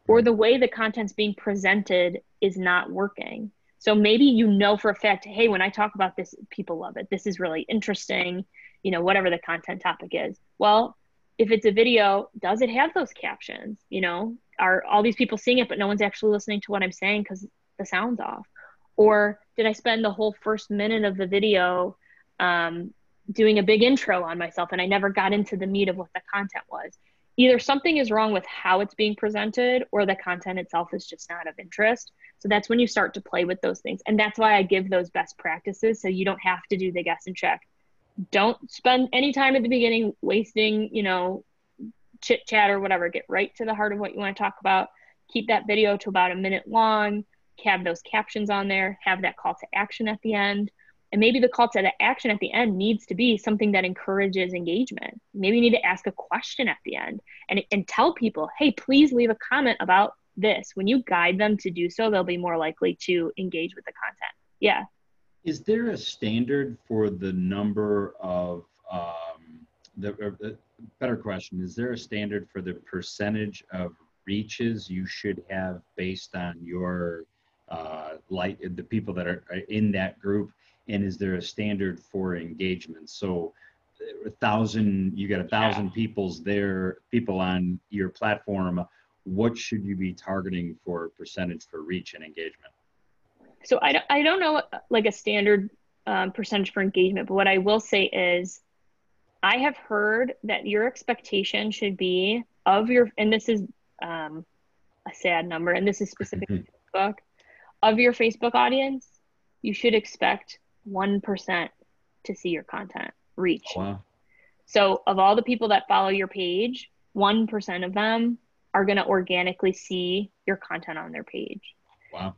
or the way the content's being presented is not working. So maybe for a fact, hey, when I talk about this, people love it. This is really interesting, whatever the content topic is. Well, if it's a video, does it have those captions? Are all these people seeing it, but no one's actually listening to what I'm saying because the sound's off? Or did I spend the whole first minute of the video doing a big intro on myself and I never got into the meat of what the content was? Either something is wrong with how it's being presented or the content itself is just not of interest. So that's when you start to play with those things. And that's why I give those best practices, so you don't have to do the guess and check. Don't spend any time at the beginning wasting, chit chat or whatever. Get right to the heart of what you want to talk about. Keep that video to about a minute long. Have those captions on there. Have that call to action at the end. And maybe the call to the action at the end needs to be something that encourages engagement. Maybe you need to ask a question at the end and tell people, hey, please leave a comment about this. When you guide them to do so, they'll be more likely to engage with the content. Yeah. Is there a standard for the number of, better question, is there a standard for the percentage of reaches you should have based on your, the people that are in that group? And is there a standard for engagement? So you got 1,000 people on your platform. What should you be targeting for percentage for reach and engagement? So I don't know like a standard percentage for engagement, but what I will say is I have heard that your expectation should be and this is a sad number, and this is specific to Facebook, of your Facebook audience, you should expect 1% to see your content reach. Wow. So of all the people that follow your page, 1% of them are going to organically see your content on their page. Wow.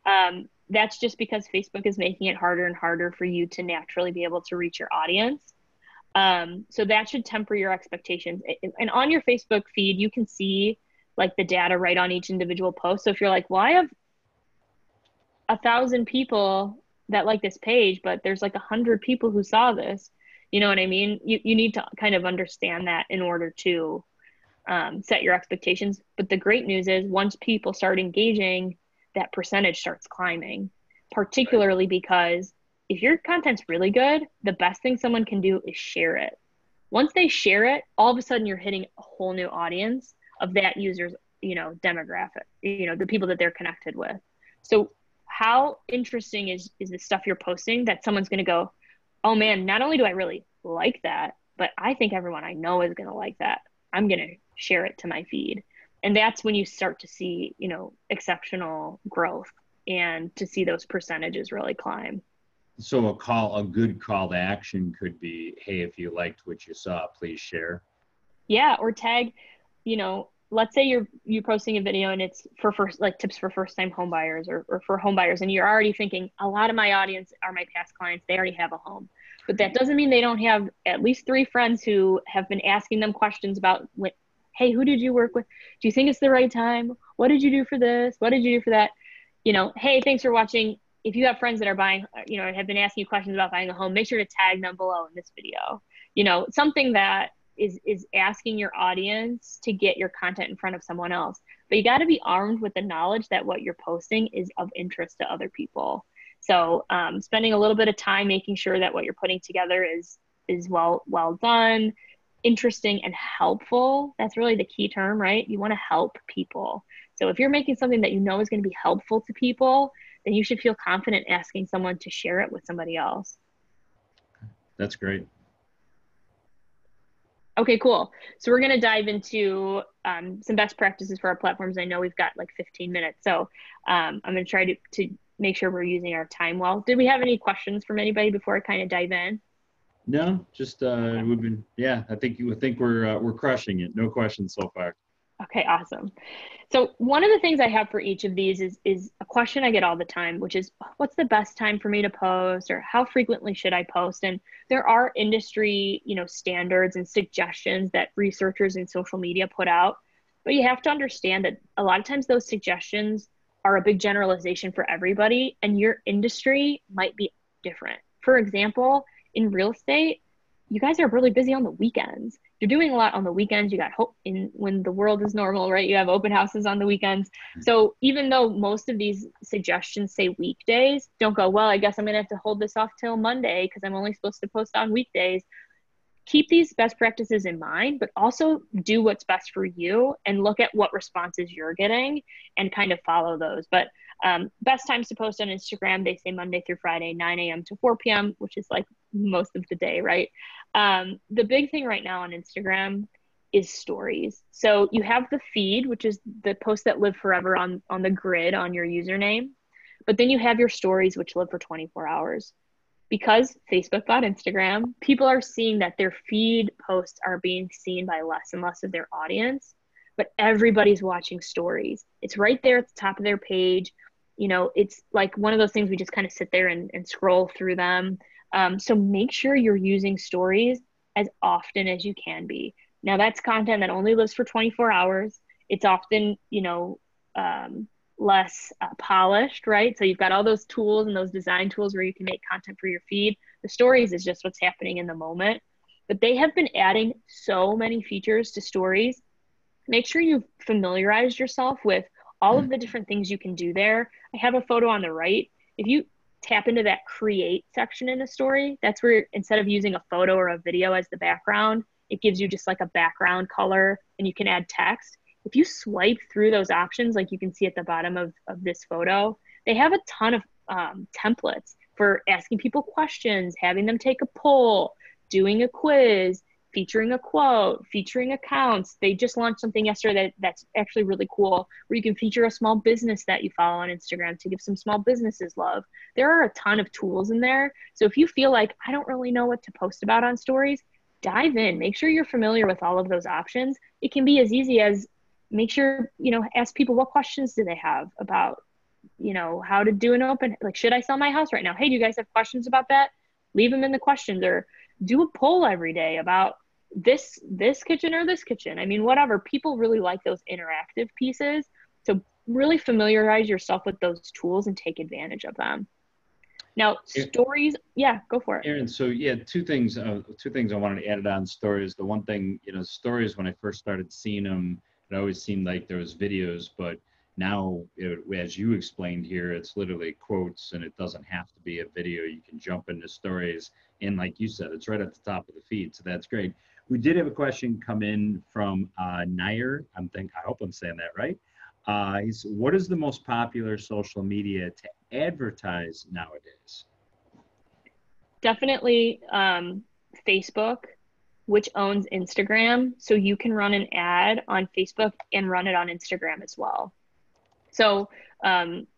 That's just because Facebook is making it harder and harder for you to naturally be able to reach your audience. So that should temper your expectations. And on your Facebook feed, you can see like the data right on each individual post. So if you're like, well, I have 1,000 people that like this page, but there's like 100 people who saw this, you know what I mean? You need to kind of understand that in order to set your expectations. But the great news is once people start engaging, that percentage starts climbing, particularly because if your content's really good, the best thing someone can do is share it. Once they share it, all of a sudden you're hitting a whole new audience of that user's, demographic, the people that they're connected with. So how interesting is the stuff you're posting that someone's going to go, oh man, not only do I really like that, but I think everyone I know is going to like that. I'm going to share it to my feed. And that's when you start to see, exceptional growth and to see those percentages really climb. So a good call to action could be, hey, if you liked what you saw, please share. Yeah. Or tag, let's say you're posting a video and it's for tips for first time home buyers or for home buyers. And you're already thinking a lot of my audience are my past clients. They already have a home, but that doesn't mean they don't have at least 3 friends who have been asking them questions about, hey, who did you work with? Do you think it's the right time? What did you do for this? What did you do for that? Hey, thanks for watching. If you have friends that are buying, have been asking you questions about buying a home, make sure to tag them below in this video. Something that is asking your audience to get your content in front of someone else. But you got to be armed with the knowledge that what you're posting is of interest to other people. So spending a little bit of time making sure that what you're putting together is well done, interesting, and helpful. That's really the key term, right? You want to help people. So if you're making something that is going to be helpful to people, then you should feel confident asking someone to share it with somebody else. That's great. Okay, cool. So we're going to dive into some best practices for our platforms. I know we've got like 15 minutes, so I'm going to try to make sure we're using our time well. Did we have any questions from anybody before I kind of dive in? No, just we've been, I think we're crushing it. No questions so far. Okay, awesome. So one of the things I have for each of these is a question I get all the time, which is what's the best time for me to post or how frequently should I post? And there are industry, standards and suggestions that researchers in social media put out, but you have to understand that a lot of times those suggestions are a big generalization for everybody and your industry might be different. For example, in real estate, you guys are really busy on the weekends. You're doing a lot on the weekends. You got hope in when the world is normal, right? You have open houses on the weekends. So even though most of these suggestions say weekdays, don't go, well, I guess I'm gonna have to hold this off till Monday because I'm only supposed to post on weekdays. Keep these best practices in mind, but also do what's best for you and look at what responses you're getting and kind of follow those. But best times to post on Instagram, they say Monday through Friday, 9 a.m. to 4 p.m., which is like most of the day, right? The big thing right now on Instagram is stories. So you have the feed, which is the posts that live forever on the grid on your username. But then you have your stories, which live for 24 hours. Because Facebook bought Instagram, people are seeing that their feed posts are being seen by less and less of their audience, but everybody's watching stories. It's right there at the top of their page. It's like one of those things we just kind of sit there and scroll through them. So make sure you're using stories as often as you can be. Now that's content that only lives for 24 hours. It's often, less polished, right? So you've got all those tools and those design tools where you can make content for your feed. The stories is just what's happening in the moment. But they have been adding so many features to stories. Make sure you've familiarized yourself with all of the different things you can do there. I have a photo on the right. If you tap into that create section in a story, that's where instead of using a photo or a video as the background, it gives you just like a background color and you can add text. If you swipe through those options, like you can see at the bottom of this photo, they have a ton of templates for asking people questions, having them take a poll, doing a quiz, featuring a quote, featuring accounts. They just launched something yesterday that's actually really cool, where you can feature a small business that you follow on Instagram to give some small businesses love. There are a ton of tools in there. So if you feel like, I don't really know what to post about on stories, dive in, make sure you're familiar with all of those options. It can be as easy as make sure, ask people what questions do they have about, how to do an open, like, should I sell my house right now? Hey, do you guys have questions about that? Leave them in the questions, or do a poll every day about this kitchen or this kitchen. I mean, whatever. People really like those interactive pieces. So really familiarize yourself with those tools and take advantage of them. Now, stories, yeah, go for it. Erin, so yeah, two things I wanted to add on stories. The one thing, stories, when I first started seeing them, it always seemed like there was videos, but now, as you explained here, it's literally quotes, and it doesn't have to be a video. You can jump into stories, and like you said, it's right at the top of the feed, so that's great. We did have a question come in from Nair. I hope I'm saying that right. What is the most popular social media to advertise nowadays? Definitely Facebook, which owns Instagram. So you can run an ad on Facebook and run it on Instagram as well. So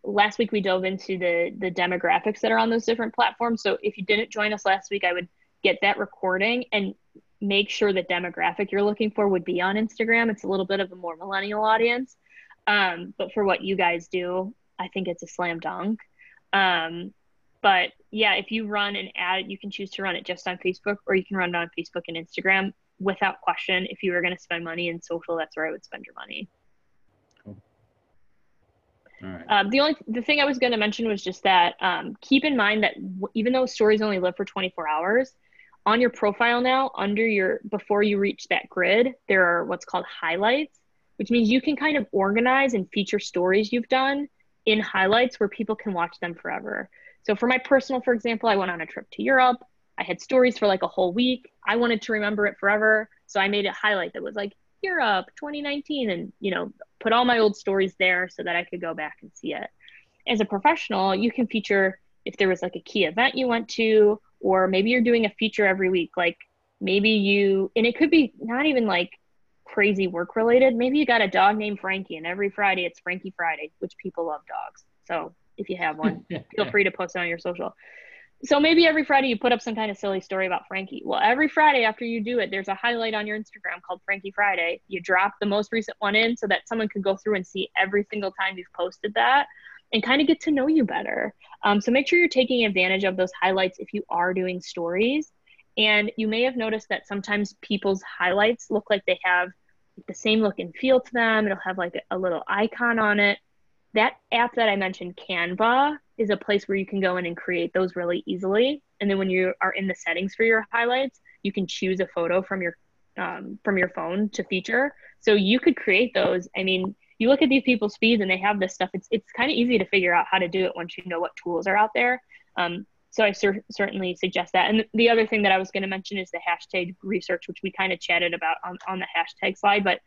last week we dove into the demographics that are on those different platforms. So if you didn't join us last week, I would get that recording and make sure the demographic you're looking for would be on Instagram. It's a little bit of a more millennial audience. But for what you guys do, I think it's a slam dunk. But yeah, if you run an ad, you can choose to run it just on Facebook, or you can run it on Facebook and Instagram without question. If you were going to spend money in social, that's where I would spend your money. Cool. All right. The thing I was going to mention was just that keep in mind that even though stories only live for 24 hours, on your profile now, before you reach that grid, there are what's called highlights, which means you can kind of organize and feature stories you've done in highlights where people can watch them forever. So for my personal, for example, I went on a trip to Europe. I had stories for like a whole week. I wanted to remember it forever. So I made a highlight that was like Europe 2019 and, put all my old stories there so that I could go back and see it. As a professional, you can feature if there was like a key event you went to, or maybe you're doing a feature every week. Like maybe and it could be not even like crazy work related. Maybe you got a dog named Frankie and every Friday it's Frankie Friday, which people love dogs. So if you have one, feel free to post it on your social. So maybe every Friday you put up some kind of silly story about Frankie. Well, every Friday after you do it, there's a highlight on your Instagram called Frankie Friday. You drop the most recent one in so that someone can go through and see every single time you've posted that and kind of get to know you better. So make sure you're taking advantage of those highlights if you are doing stories. And you may have noticed that sometimes people's highlights look like they have the same look and feel to them. It'll have like a little icon on it. That app that I mentioned, Canva, is a place where you can go in and create those really easily. And then when you are in the settings for your highlights, you can choose a photo from your phone to feature. So you could create those. I mean, you look at these people's feeds and they have this stuff. It's kind of easy to figure out how to do it once you know what tools are out there. So I certainly suggest that. And the other thing that I was going to mention is the hashtag research, which we kind of chatted about on the hashtag slide. But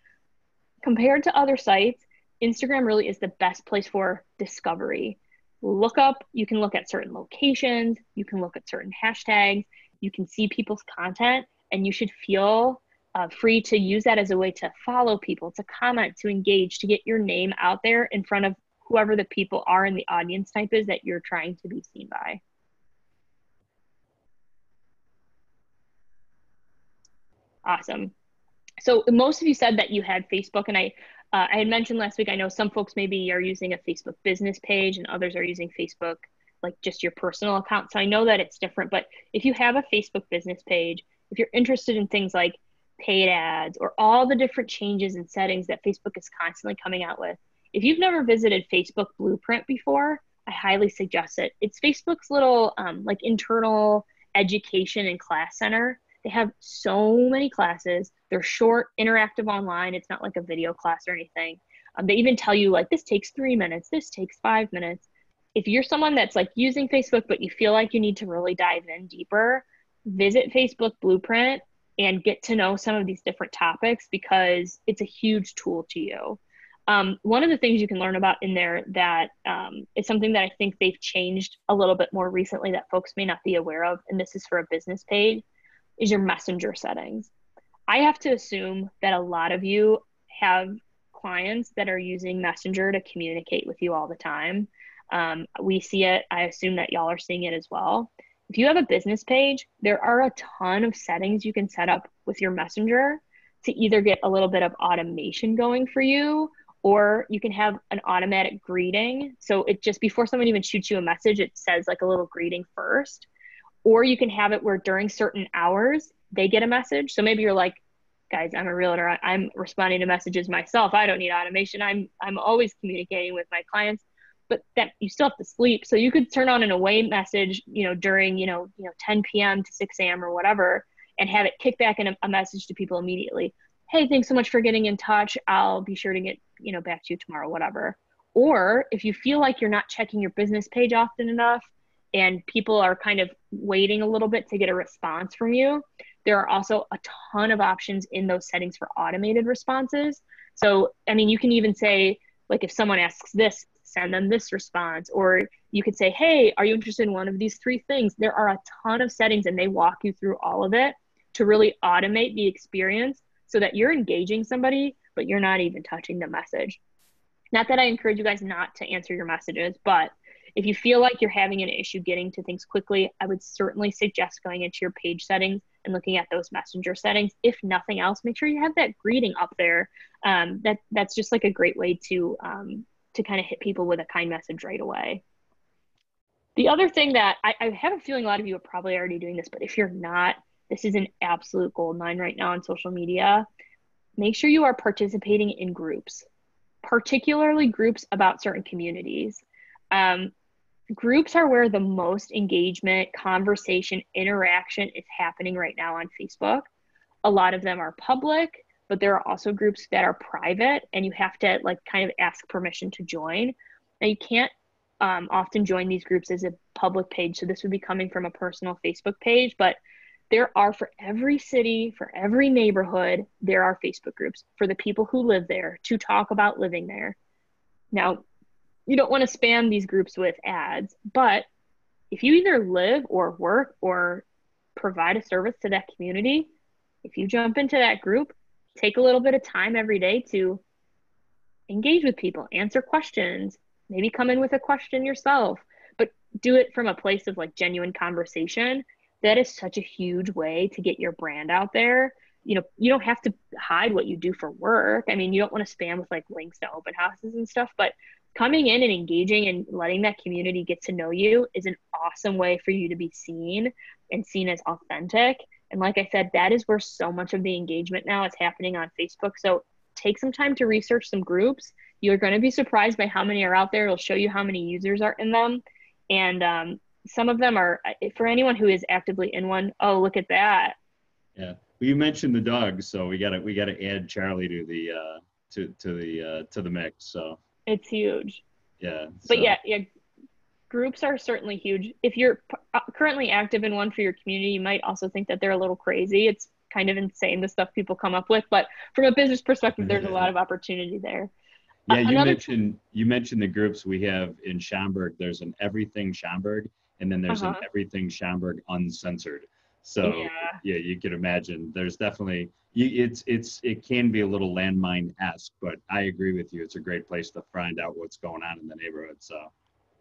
compared to other sites, Instagram really is the best place for discovery. You can look at certain locations, you can look at certain hashtags, you can see people's content, and you should feel free to use that as a way to follow people, to comment, to engage, to get your name out there in front of whoever the people are and the audience type is that you're trying to be seen by. Awesome. So most of you said that you had Facebook, and I had mentioned last week, I know some folks maybe are using a Facebook business page and others are using Facebook, like just your personal account. So I know that it's different, but if you have a Facebook business page, if you're interested in things like paid ads or all the different changes and settings that Facebook is constantly coming out with, if you've never visited Facebook Blueprint before, I highly suggest it. It's Facebook's little like internal education and class center. They have so many classes. They're short, interactive online. It's not like a video class or anything. They even tell you like, this takes 3 minutes, this takes 5 minutes. If you're someone that's like using Facebook, but you feel like you need to really dive in deeper, visit Facebook Blueprint and get to know some of these different topics because it's a huge tool to you. One of the things you can learn about in there that is something that I think they've changed a little bit more recently that folks may not be aware of, and this is for a business page, is your messenger settings. I have to assume that a lot of you have clients that are using Messenger to communicate with you all the time. We see it. I assume that y'all are seeing it as well. If you have a business page, there are a ton of settings you can set up with your Messenger to either get a little bit of automation going for you, or you can have an automatic greeting. So it just, before someone even shoots you a message, it says like a little greeting first. Or you can have it where during certain hours, they get a message. So maybe you're like, guys, I'm a realtor. I'm responding to messages myself. I don't need automation. I'm always communicating with my clients, but that you still have to sleep. So you could turn on an away message, during, 10 p.m. to 6 a.m. or whatever, and have it kick back in a message to people immediately. Hey, thanks so much for getting in touch. I'll be sure to get, back to you tomorrow, whatever. Or if you feel like you're not checking your business page often enough, and people are kind of waiting a little bit to get a response from you, there are also a ton of options in those settings for automated responses. So, I mean, you can even say, like, if someone asks this, send them this response. Or you could say, hey, are you interested in one of these 3 things? There are a ton of settings, and they walk you through all of it to really automate the experience so that you're engaging somebody, but you're not even touching the message. Not that I encourage you guys not to answer your messages, but if you feel like you're having an issue getting to things quickly, I would certainly suggest going into your page settings and looking at those messenger settings. If nothing else, make sure you have that greeting up there. That's just like a great way to kind of hit people with a kind message right away. The other thing that I have a feeling a lot of you are probably already doing this, but if you're not, this is an absolute goldmine right now on social media. Make sure you are participating in groups, particularly groups about certain communities. Groups are where the most engagement, conversation, interaction is happening right now on Facebook. A lot of them are public, but there are also groups that are private, and you have to like kind of ask permission to join. Now you can't often join these groups as a public page, so this would be coming from a personal Facebook page, but there are, for every city, for every neighborhood, there are Facebook groups for the people who live there to talk about living there. Now, you don't want to spam these groups with ads, but if you either live or work or provide a service to that community, if you jump into that group, take a little bit of time every day to engage with people, answer questions, maybe come in with a question yourself, but do it from a place of like genuine conversation, that is such a huge way to get your brand out there. You know, you don't have to hide what you do for work. I mean, you don't want to spam with like links to open houses and stuff, but coming in and engaging and letting that community get to know you is an awesome way for you to be seen and seen as authentic. And like I said, that is where so much of the engagement now is happening on Facebook. So take some time to research some groups. You're going to be surprised by how many are out there. It'll show you how many users are in them. And some of them are, for anyone who is actively in one, oh, look at that. Yeah. Well, you mentioned the dogs, so we gotta add Charlie to the to the mix. So it's huge. Yeah. But yeah, groups are certainly huge. If you're currently active in one for your community, you might also think that they're a little crazy. It's kind of insane, the stuff people come up with, but from a business perspective, there's a lot of opportunity there. Yeah, you mentioned the groups we have in Schaumburg. There's an Everything Schaumburg, and then there's an Everything Schaumburg Uncensored. So yeah, you can imagine there's definitely it can be a little landmine-esque, but I agree with you. It's a great place to find out what's going on in the neighborhood. So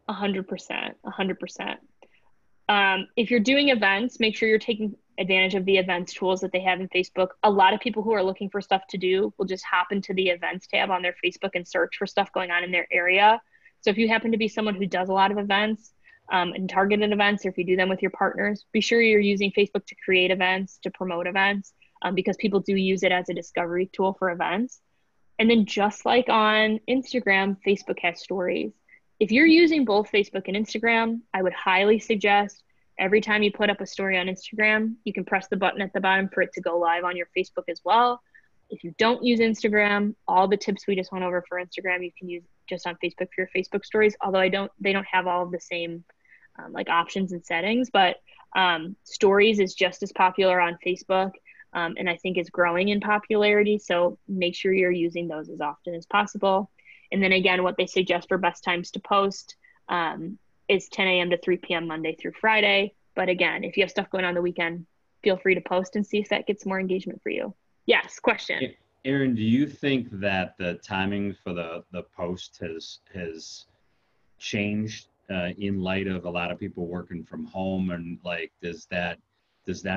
100%. If you're doing events, make sure you're taking advantage of the events tools that they have in Facebook. A lot of people who are looking for stuff to do will just hop into the events tab on their Facebook and search for stuff going on in their area. So if you happen to be someone who does a lot of events and targeted events, or if you do them with your partners, be sure you're using Facebook to create events, to promote events, because people do use it as a discovery tool for events. And then just like on Instagram, Facebook has stories. If you're using both Facebook and Instagram, I would highly suggest every time you put up a story on Instagram, you can press the button at the bottom for it to go live on your Facebook as well. If you don't use Instagram, all the tips we just went over for Instagram, you can use just on Facebook for your Facebook stories, although they don't have all of the same like options and settings, but stories is just as popular on Facebook and I think is growing in popularity. So make sure you're using those as often as possible. And then again, what they suggest for best times to post is 10 a.m. to 3 p.m. Monday through Friday. But again, if you have stuff going on the weekend, feel free to post and see if that gets more engagement for you. Yes, question. Erin, do you think that the timing for the post has changed in light of a lot of people working from home? And like, does that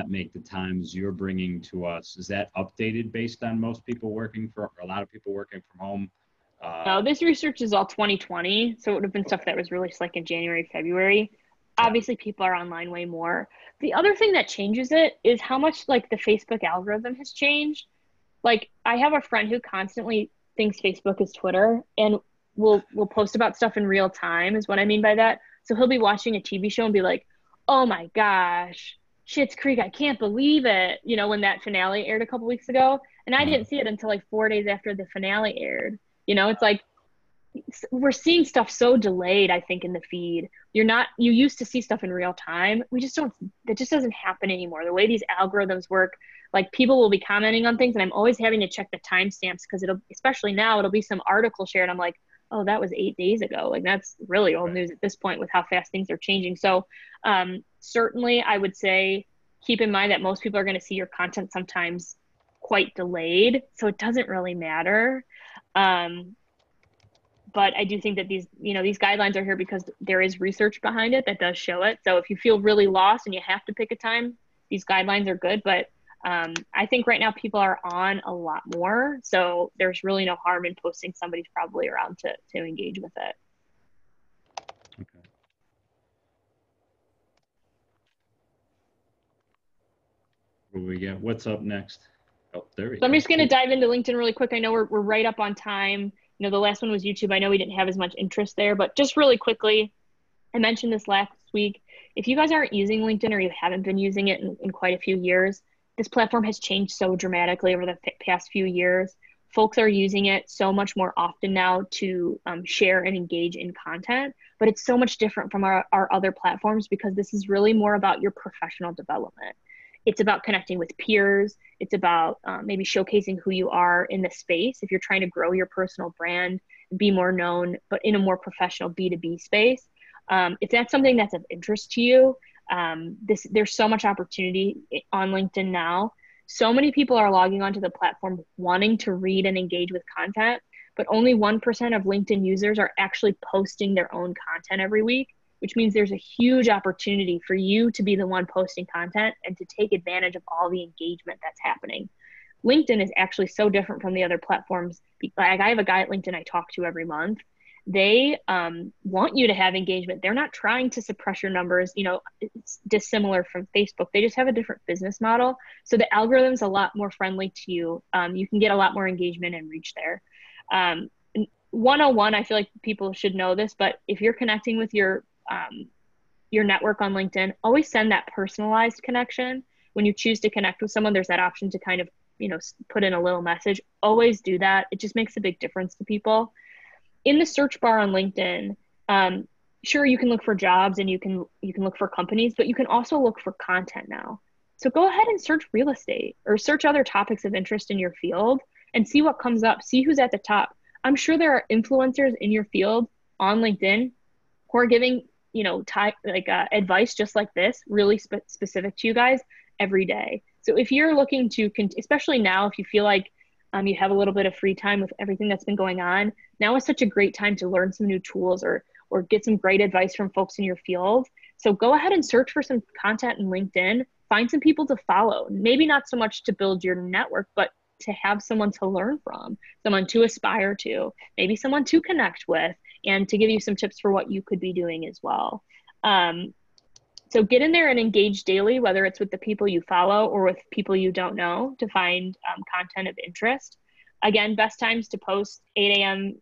make the times you're bringing to us, is that updated based on most people working for, a lot of people working from home? No, this research is all 2020. So it would have been stuff that was released like in January, February. Obviously people are online way more. The other thing that changes it is how much like the Facebook algorithm has changed. Like I have a friend who constantly thinks Facebook is Twitter and will post about stuff in real time is what I mean by that. So he'll be watching a TV show and be like, oh my gosh, Schitt's Creek, I can't believe it. You know, when that finale aired a couple weeks ago, and I didn't see it until like 4 days after the finale aired. You know, it's like, we're seeing stuff so delayed, I think, in the feed. You used to see stuff in real time. That just doesn't happen anymore. The way these algorithms work, like people will be commenting on things and I'm always having to check the timestamps because especially now, it'll be some article shared. I'm like, oh, that was 8 days ago. Like that's really old news at this point with how fast things are changing. So certainly I would say, keep in mind that most people are going to see your content sometimes quite delayed. So it doesn't really matter. But I do think that these guidelines are here because there is research behind it that does show it. So if you feel really lost and you have to pick a time, these guidelines are good. But I think right now people are on a lot more. So there's really no harm in posting. Somebody's probably around to engage with it. Okay. What do we get? What's up next? Oh, there we go. So I'm just going to dive into LinkedIn really quick. I know we're right up on time. You know, the last one was YouTube. I know we didn't have as much interest there, but just really quickly, I mentioned this last week. If you guys aren't using LinkedIn or you haven't been using it in quite a few years, this platform has changed so dramatically over the past few years. Folks are using it so much more often now to share and engage in content, but it's so much different from our other platforms because this is really more about your professional development. It's about connecting with peers. It's about maybe showcasing who you are in the space. If you're trying to grow your personal brand, be more known, but in a more professional B2B space. If that's something that's of interest to you, there's so much opportunity on LinkedIn now. So many people are logging onto the platform wanting to read and engage with content, but only 1% of LinkedIn users are actually posting their own content every week. which means there's a huge opportunity for you to be the one posting content and to take advantage of all the engagement that's happening. LinkedIn is actually so different from the other platforms. Like, I have a guy at LinkedIn I talk to every month. They want you to have engagement. They're not trying to suppress your numbers. You know, it's dissimilar from Facebook. They just have a different business model. So the algorithm's a lot more friendly to you. You can get a lot more engagement and reach there. 101, I feel like people should know this, but if you're connecting with your network on LinkedIn, always send that personalized connection. When you choose to connect with someone, there's that option to kind of, you know, put in a little message. Always do that. It just makes a big difference to people. In the search bar on LinkedIn, sure, you can look for jobs and you can look for companies, but you can also look for content now. So go ahead and search real estate or search other topics of interest in your field and see what comes up. See who's at the top. I'm sure there are influencers in your field on LinkedIn who are giving, you know, advice just like this, really specific to you guys every day. So if you're looking to, especially now, if you feel like you have a little bit of free time with everything that's been going on, now is such a great time to learn some new tools or get some great advice from folks in your field. So go ahead and search for some content in LinkedIn, find some people to follow, maybe not so much to build your network, but to have someone to learn from, someone to aspire to, maybe someone to connect with, and to give you some tips for what you could be doing as well. So get in there and engage daily, whether it's with the people you follow or with people you don't know, to find content of interest. Again, best times to post 8 a.m.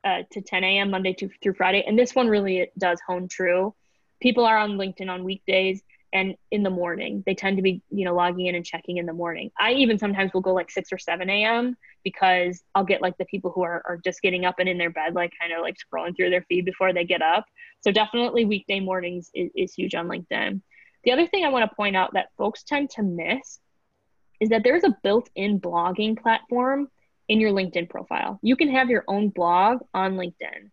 To 10 a.m. Monday through Friday. And this one really does hone true. People are on LinkedIn on weekdays and in the morning. They tend to be, you know, logging in and checking in the morning. I even sometimes will go like 6 or 7 a.m. because I'll get like the people who are just getting up and in their bed, like kind of like scrolling through their feed before they get up. So definitely weekday mornings is huge on LinkedIn. The other thing I want to point out that folks tend to miss is that there's a built-in blogging platform in your LinkedIn profile. You can have your own blog on LinkedIn.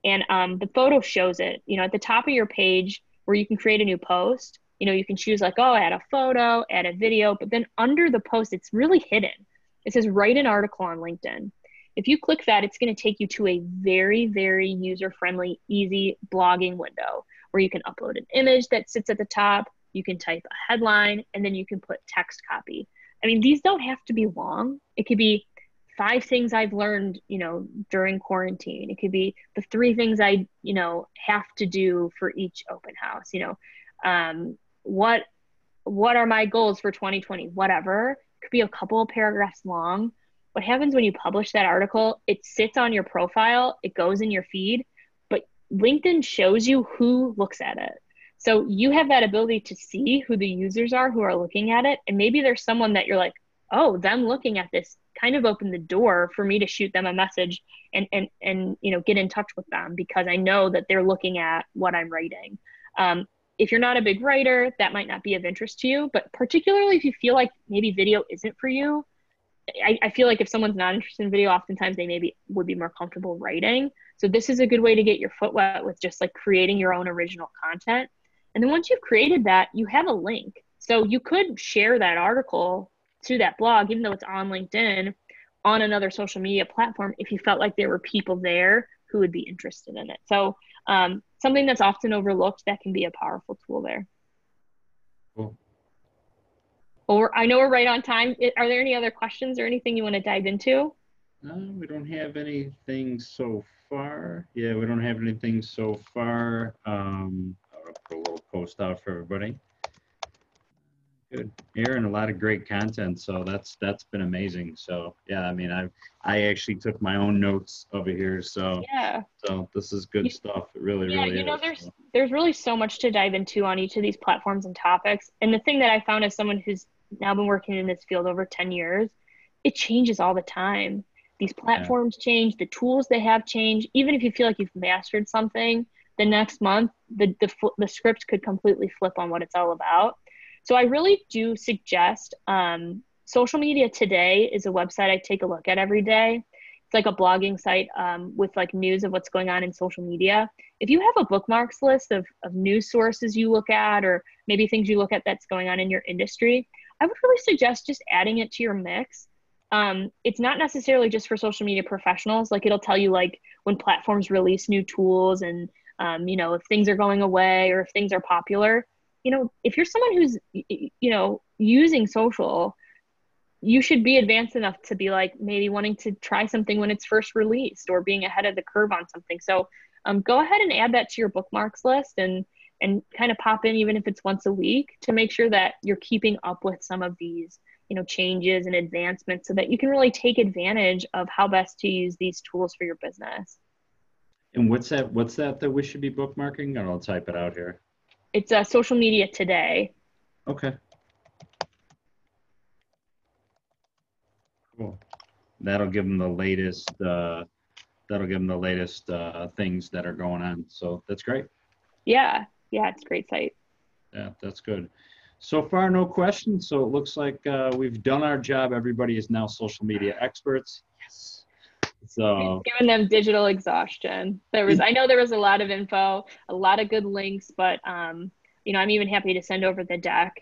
And the photo shows it, you know, at the top of your page where you can create a new post, you know, you can choose like, oh, add a photo, add a video, but then under the post, it's really hidden. It says write an article on LinkedIn. If you click that, it's going to take you to a very, very user-friendly, easy blogging window where you can upload an image that sits at the top, you can type a headline, and then you can put text copy. I mean, these don't have to be long. It could be 5 things I've learned, you know, during quarantine. It could be the 3 things I, you know, have to do for each open house, you know, what are my goals for 2020, whatever. It could be a couple of paragraphs long. What happens when you publish that article, it sits on your profile, it goes in your feed, but LinkedIn shows you who looks at it. So you have that ability to see who the users are who are looking at it. And maybe there's someone that you're like, oh, them looking at this kind of opened the door for me to shoot them a message and you know, get in touch with them because I know that they're looking at what I'm writing. If you're not a big writer, that might not be of interest to you, but particularly if you feel like maybe video isn't for you, I feel like if someone's not interested in video, oftentimes they maybe would be more comfortable writing. So this is a good way to get your foot wet with just like creating your own original content. And then once you've created that, you have a link. So you could share that article to that blog, even though it's on LinkedIn, on another social media platform, if you felt like there were people there who would be interested in it. So something that's often overlooked that can be a powerful tool there. Cool. Well, I know we're right on time. Are there any other questions or anything you want to dive into? No, we don't have anything so far. Yeah, we don't have anything so far. I'll put a little post out for everybody. Good, Aaron, a lot of great content. So that's been amazing. So yeah, I mean, I actually took my own notes over here. So yeah, so this is good stuff. It really, yeah, really you know, is. there's really so much to dive into on each of these platforms and topics. And the thing that I found as someone who's now been working in this field over 10 years, it changes all the time. These platforms change, the tools they have change. Even if you feel like you've mastered something, the next month, the script could completely flip on what it's all about. So I really do suggest Social Media Today is a website I take a look at every day. It's like a blogging site with like news of what's going on in social media. If you have a bookmarks list of news sources you look at, or maybe things you look at that's going on in your industry, I would really suggest just adding it to your mix. It's not necessarily just for social media professionals. Like it'll tell you like when platforms release new tools and You know, if things are going away or if things are popular, you know, if you're someone who's, you know, using social, you should be advanced enough to be like maybe wanting to try something when it's first released or being ahead of the curve on something. So go ahead and add that to your bookmarks list and kind of pop in even if it's once a week to make sure that you're keeping up with some of these, you know, changes and advancements so that you can really take advantage of how best to use these tools for your business. And what's that we should be bookmarking? And I'll type it out here. It's Social Media Today. Okay. Cool. That'll give them the latest. Things that are going on. So that's great. Yeah, it's a great site. Yeah, that's good. So far, no questions. So it looks like we've done our job. Everybody is now social media experts. Yes. So Giving them digital exhaustion. I know there was a lot of info, a lot of good links, but you know, I'm even happy to send over the deck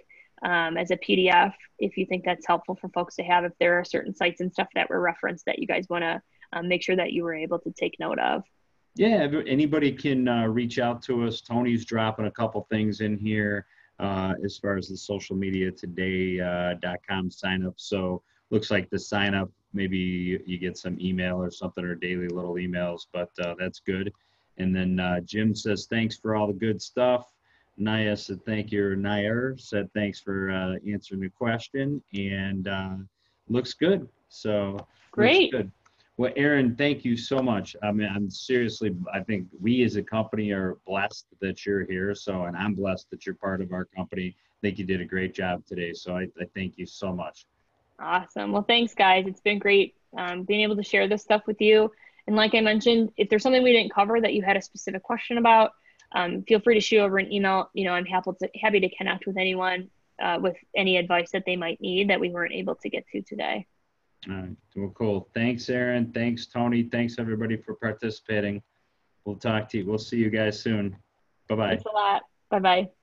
as a PDF if you think that's helpful for folks to have. If there are certain sites and stuff that were referenced that you guys want to make sure that you were able to take note of. Yeah, anybody can reach out to us. Tony's dropping a couple things in here as far as the social media today.com sign up. So looks like the sign up, maybe you get some email or something or daily little emails, but that's good. And then Jim says, thanks for all the good stuff. Naya said, thank you. Nair said, thanks for answering the question, and looks good. So Great. looks good. Well, Erin, thank you so much. I mean, I think we as a company are blessed that you're here. So, and I'm blessed that you're part of our company. I think you did a great job today. So I thank you so much. Awesome. Well, thanks guys. It's been great being able to share this stuff with you. And like I mentioned, if there's something we didn't cover that you had a specific question about, feel free to shoot over an email. You know, I'm happy to connect with anyone with any advice that they might need that we weren't able to get to today. All right. Well, cool. Thanks, Erin. Thanks, Tony. Thanks, everybody, for participating. We'll talk to you. We'll see you guys soon. Bye-bye. Thanks a lot. Bye-bye.